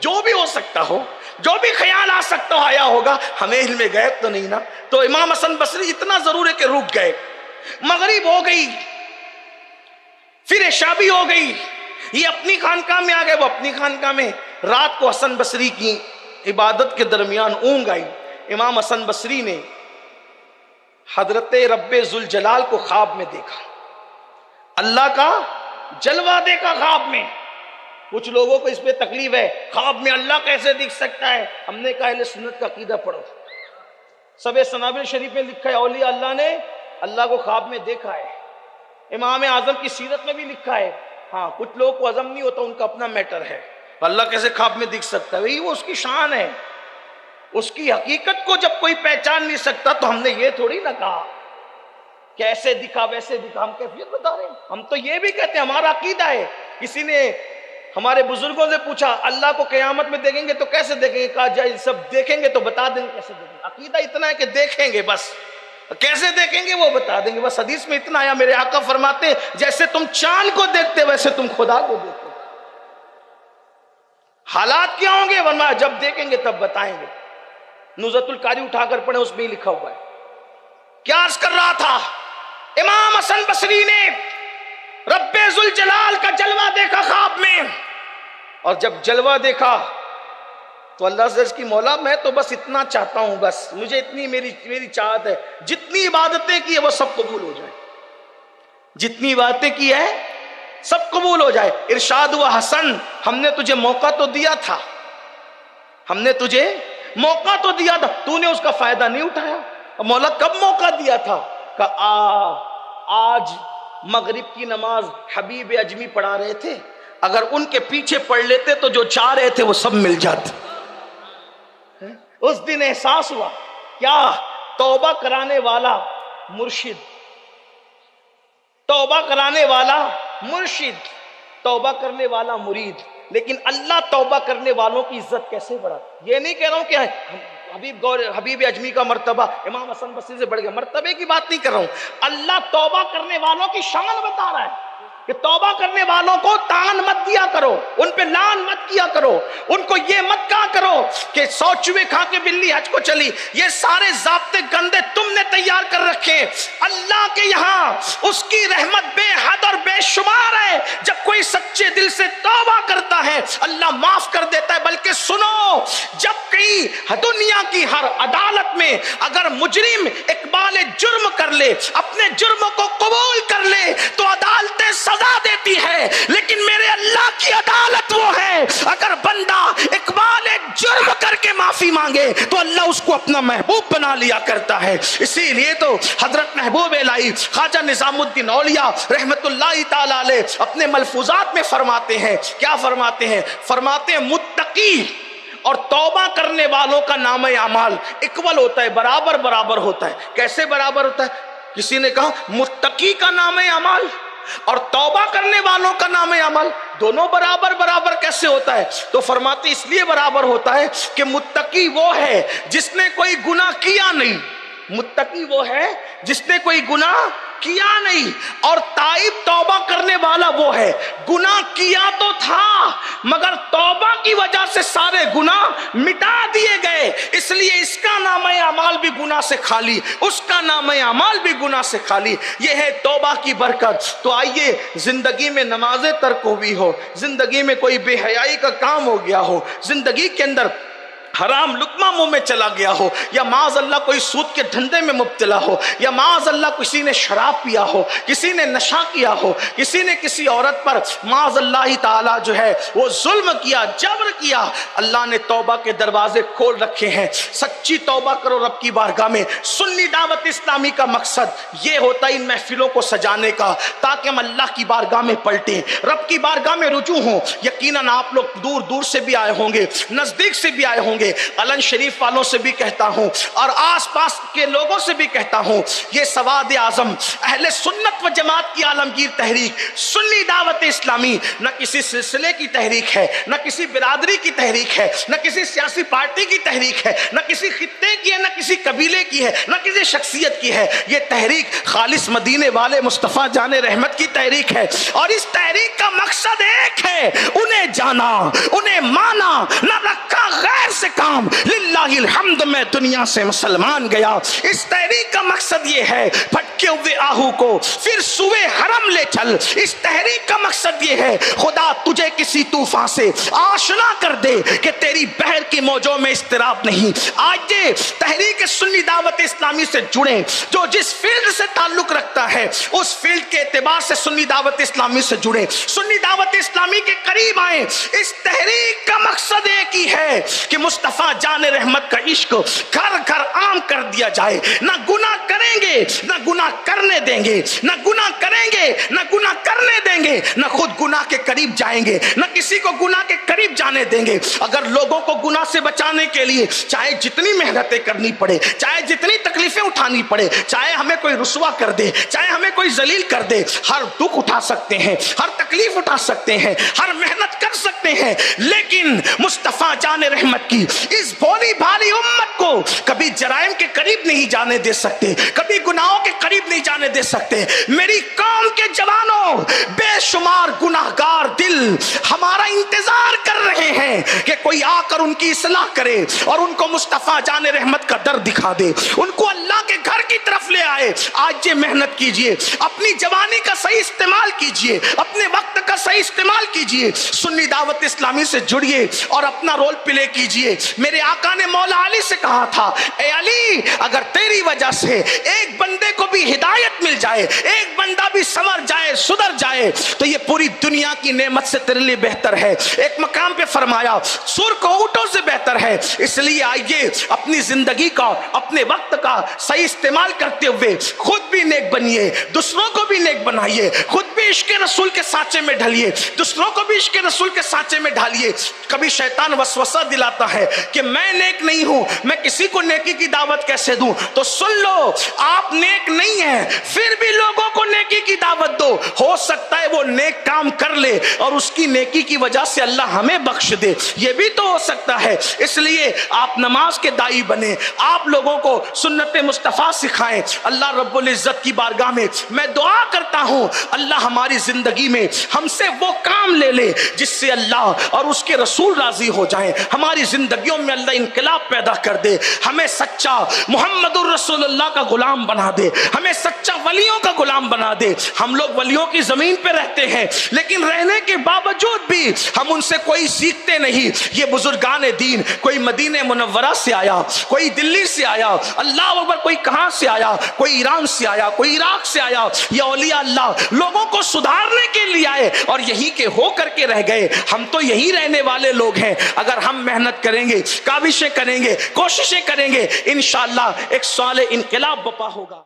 جو بھی ہو سکتا ہو، جو بھی خیال آ سکتا ہو آیا ہوگا، ہمیں علم غیب تو نہیں نا۔ تو امام حسن بصری اتنا ضرور ہے کہ رک گئے، مغرب ہو گئی، پھر عشاء بھی ہو گئی، یہ اپنی خانقاہ میں آ گئے، وہ اپنی خانقاہ میں۔ رات کو حسن بصری کی عبادت کے درمیان اونگ آئی، امام حسن بصری نے حضرت رب ذوالجلال کو خواب میں دیکھا، اللہ کا جلوہ دیکھا خواب میں۔ کچھ لوگوں کو اس پہ تکلیف ہے، خواب میں اللہ کیسے دکھ سکتا ہے؟ ہم نے کہا اہل سنت کا عقیدہ پڑھو، سب سنابل شریف میں لکھا ہے اولیاء اللہ نے اللہ کو خواب میں دیکھا ہے، امام اعظم کی سیرت میں بھی لکھا ہے۔ ہاں کچھ لوگوں کو عزم نہیں ہوتا، ان کا اپنا میٹر ہے، اللہ کیسے خواب میں دکھ سکتا ہے؟ وہ اس کی شان ہے، اس کی حقیقت کو جب کوئی پہچان نہیں سکتا تو ہم نے یہ تھوڑی نہ کہا کیسے دکھا ویسے دکھا، ہم کیفیت بتا رہے ہیں۔ ہم تو یہ بھی کہتے ہیں ہمارا عقیدہ ہے۔ کسی نے ہمارے بزرگوں سے پوچھا اللہ کو قیامت میں دیکھیں گے تو کیسے دیکھیں گے؟ کہا جائے سب دیکھیں گے تو بتا دیں گے کیسے دیکھیں گے۔ عقیدہ اتنا ہے کہ دیکھیں گے، بس کیسے دیکھیں گے وہ بتا دیں گے۔ بس حدیث میں اتنا آیا، میرے آقا فرماتے ہیں جیسے تم چاند کو دیکھتے ویسے تم خدا کو دیکھتے۔ حالات کیا ہوں گے؟ ورنہ جب دیکھیں گے تب بتائیں گے۔ نزہت القاری اٹھا کر پڑھیں، اس میں ہی لکھا ہوا ہے۔ کیا عرض کر رہا تھا؟ امام حسن بصری نے رب ذوالجلال کا جلوہ دیکھا خواب میں، اور جب جلوہ دیکھا تو اللہ سے عرض کی مولا میں تو بس اتنا چاہتا ہوں، بس مجھے اتنی میری چاہت ہے، جتنی عبادتیں کی ہے وہ سب قبول ہو جائے، جتنی باتیں کی ہے سب قبول ہو جائے۔ ارشاد ہوا حسن ہم نے تجھے موقع تو دیا تھا، ہم نے تجھے موقع تو دیا تھا، تو نے اس کا فائدہ نہیں اٹھایا۔ مولا کب موقع دیا تھا؟ کہا آج مغرب کی نماز حبیب اجمی پڑھا رہے تھے، اگر ان کے پیچھے پڑھ لیتے تو جو چاہ رہے تھے وہ سب مل جاتے۔ اس دن احساس ہوا کیا توبہ کرانے والا مرشد، توبہ کرانے والا مرشد، توبہ کرنے والا مرید، لیکن اللہ توبہ کرنے والوں کی عزت کیسے بڑھا۔ یہ نہیں کہہ رہا ہوں کہ حبیب اجمی کا مرتبہ امام حسن بصری سے بڑھ گیا، مرتبے کی بات نہیں کر رہا ہوں، اللہ توبہ کرنے والوں کی شان بتا رہا ہے کہ توبہ کرنے والوں کو تان مت دیا کرو، ان پہ لان مت کیا کرو، ان کو یہ مت کہا کرو کہ 100 چوہے کھا کے بلی حج کو چلی۔ یہ سارے ضابطے گندے تم نے تیار کر رکھے۔ اللہ کے یہاں اس کی رحمت بے حد اور بے شمار ہے، جب کوئی سچے دل سے توبہ کرتا ہے اللہ معاف کر دیتا ہے۔ بلکہ سنو، جب کہیں دنیا کی ہر عدالت میں اگر مجرم اقبال جرم کر لے، اپنے جرموں کو قبول کر لے تو عدالتیں سزا دیتی ہے، لیکن میرے اللہ کی عدالت وہ ہے اگر بندہ اقبال جرم کر کے معافی مانگے تو اللہ اس کو اپنا محبوب بنا لیا کرتا ہے۔ اسی لیے تو حضرت محبوب الہی خواجہ نظام الدین اولیاء رحمت اللہ تعالی علیہ اپنے ملفوظات میں فرماتے ہیں، کیا فرماتے ہیں؟ فرماتے ہیں متقی اور توبہ کرنے والوں کا نام اعمال اکول ہوتا ہے، برابر برابر ہوتا ہے۔ کیسے برابر ہوتا ہے؟ کسی نے کہا متقی کا نام اعمال اور توبہ کرنے والوں کا نام عمل دونوں برابر برابر کیسے ہوتا ہے؟ تو فرماتے اس لیے برابر ہوتا ہے کہ متقی وہ ہے جس نے کوئی گناہ کیا نہیں، متقی وہ ہے جس نے کوئی گناہ کیا نہیں، اور تائب توبہ کرنے والا وہ ہے گناہ کیا تو تھا مگر توبہ کی وجہ سے سارے گناہ مٹا دیے گئے، اس لیے اس کا نام اعمال بھی گناہ سے خالی، اس کا نام اعمال بھی گناہ سے خالی۔ یہ ہے توبہ کی برکت۔ تو آئیے، زندگی میں نمازیں ترک ہوئی ہو، زندگی میں کوئی بے حیائی کا کام ہو گیا ہو، زندگی کے اندر حرام لقمہ منہ میں چلا گیا ہو، یا معاذ اللہ کوئی سود کے دھندے میں مبتلا ہو، یا معاذ اللہ کسی نے شراب پیا ہو، کسی نے نشہ کیا ہو، کسی نے کسی عورت پر معاذ اللہ تعالی جو ہے وہ ظلم کیا، جبر کیا، اللہ نے توبہ کے دروازے کھول رکھے ہیں۔ سچی توبہ کرو رب کی بارگاہ میں۔ سنی دعوت اسلامی کا مقصد یہ ہوتا ہے ان محفلوں کو سجانے کا، تاکہ ہم اللہ کی بارگاہ میں پلٹیں، رب کی بارگاہ میں رجوع ہوں۔ یقیناً آپ لوگ دور دور سے بھی آئے ہوں گے، نزدیک سے بھی آئے ہوں گے، گے. علن شریف والوں سے بھی کہتا ہوں اور آس پاس کے لوگوں سے بھی کہتا ہوں، یہ سواد اعظم اہل سنت و جماعت کی عالمگیر تحریک سنی دعوت اسلامی نہ کسی سلسلے کی تحریک ہے، نہ کسی برادری کی تحریک ہے، نہ کسی سیاسی پارٹی کی تحریک ہے، نہ کسی خطے کی ہے، نہ کسی قبیلے کی ہے، نہ کسی شخصیت کی ہے. یہ تحریک خالص مدینے والے مصطفیٰ جان رحمت کی تحریک ہے، اور اس تحریک کا مقصد ایک ہے، انہیں جانا، انہیں مانا، نہ رکھا غیر سے کام. للہ الحمد میں دنیا سے مسلمان گیا. اس تحریک کا مقصد یہ ہے، پھٹکے ہوئے آہو کو پھر سوئے حرم لے چل. اس تحریک کا مقصد یہ ہے، خدا تجھے کسی طوفان سے آشنا کر دے کہ تیری بحر کی موجوں میں اضطراب نہیں. آج یہ تحریک سنی دعوت اسلامی سے جڑیں، جو جس فیلڈ سے تعلق رکھتا ہے اس فیلڈ کے اعتبار سے سنی دعوت اسلامی سے جڑیں، سنی دعوت اسلامی کے قریب آئیں. اس تحریک کا مقصد ایک ہی ہے کہ مصطفیٰ جان رحمت کا عشق گھر گھر عام کر دیا جائے. نہ گناہ کریں گے، نہ گناہ کرنے دیں گے، نہ گناہ کریں گے، نہ گناہ کرنے دیں گے، نہ خود گناہ کے قریب جائیں گے، نہ کسی کو گناہ کے قریب جانے دیں گے. اگر لوگوں کو گناہ سے بچانے کے لیے چاہے جتنی محنتیں کرنی پڑے، چاہے جتنی تکلیفیں اٹھانی پڑے، چاہے ہمیں کوئی رسوا کر دے، چاہے ہمیں کوئی ذلیل کر دے، ہر دکھ اٹھا سکتے ہیں، ہر تکلیف اٹھا سکتے ہیں، ہر محنت کر سکتے ہیں، لیکن مصطفیٰ جان رحمت کی اس بھولی بھالی امت کو کبھی جرائم کے قریب نہیں جانے دے سکتے، کبھی گناہوں کے قریب نہیں جانے دے سکتے. میری قوم کے جوانوں، بے شمار گناہگار دل ہمارا انتظار کر رہے ہیں کہ کوئی آ کر ان کی اصلاح کرے اور ان کو مصطفیٰ جان رحمت کا در دکھا دے، ان کو اللہ کے گھر کی طرف لے آئے. آج یہ محنت کیجئے، اپنی جوانی کا صحیح استعمال کیجئے، اپنے وقت کا صحیح استعمال کیجئے، سنی دعوت اسلامی سے جڑیے اور اپنا رول پلے کیجئے. میرے آقا نے مولا علی سے کہا تھا، اے علی، اگر تیری وجہ سے ایک بندے کو بھی ہدایت مل جائے، ایک بندہ بھی سنور جائے، سدھر جائے، تو یہ پوری دنیا کی نعمت سے تیرے لیے بہتر ہے. ایک مقام پہ فرمایا، سرخ اونٹوں سے بہتر ہے. اس لیے آئیے اپنی زندگی کا، اپنے وقت کا صحیح استعمال کرتے ہوئے خود بھی نیک بنیے، دوسروں کو بھی نیک بنائیے، خود بھی عشق رسول کے سانچے میں ڈھلیے، دوسروں کو بھی عشق رسول کے سانچے میں ڈھالیے. کبھی شیطان وسوسہ دلاتا ہے کہ میں نیک نہیں ہوں، میں کسی کو نیکی کی دعوت کیسے دوں؟ تو سن لو، آپ نیک نہیں ہیں پھر بھی لوگوں کو نیکی کی دعوت دو. ہو سکتا ہے وہ نیک کام کر لے اور اس کی نیکی کی وجہ سے اللہ ہمیں بخش دے، یہ بھی تو ہو سکتا ہے. اس لیے آپ نماز کے داعی بنیں، آپ لوگوں کو سنت مصطفیٰ سکھائیں. اللہ رب العزت کی بارگاہ میں میں دعا کرتا ہوں، اللہ ہماری زندگی میں ہم سے وہ کام لے لے جس سے اللہ اور اس کے رسول راضی ہو جائیں. ہماری زندگیوں میں اللہ انقلاب پیدا کر دے، ہمیں سچا محمد الرسول اللہ کا غلام بنا دے، ہمیں سچا ولیوں کا غلام بنا دے. ہم لوگ ولیوں کی زمین پہ رہتے ہیں، لیکن رہنے کے باوجود بھی ہم ان سے کوئی سیکھتے نہیں. یہ بزرگان دین، کوئی مدینہ منورہ سے آیا، کوئی دلی سے آیا، اللہ اکبر، کوئی کہاں سے آیا، کوئی ایران سے آیا، کوئی عراق سے آیا. یہ اولیاء اللہ لوگوں کو سدھارنے کے لیے آئے اور یہی کے ہو کر کے رہ گئے. ہم تو یہی رہنے والے لوگ ہیں. اگر ہم محنت کریں گے، کاوشیں کریں گے، کوششیں کریں گے، انشاءاللہ ایک صالح انقلاب بپا ہوگا.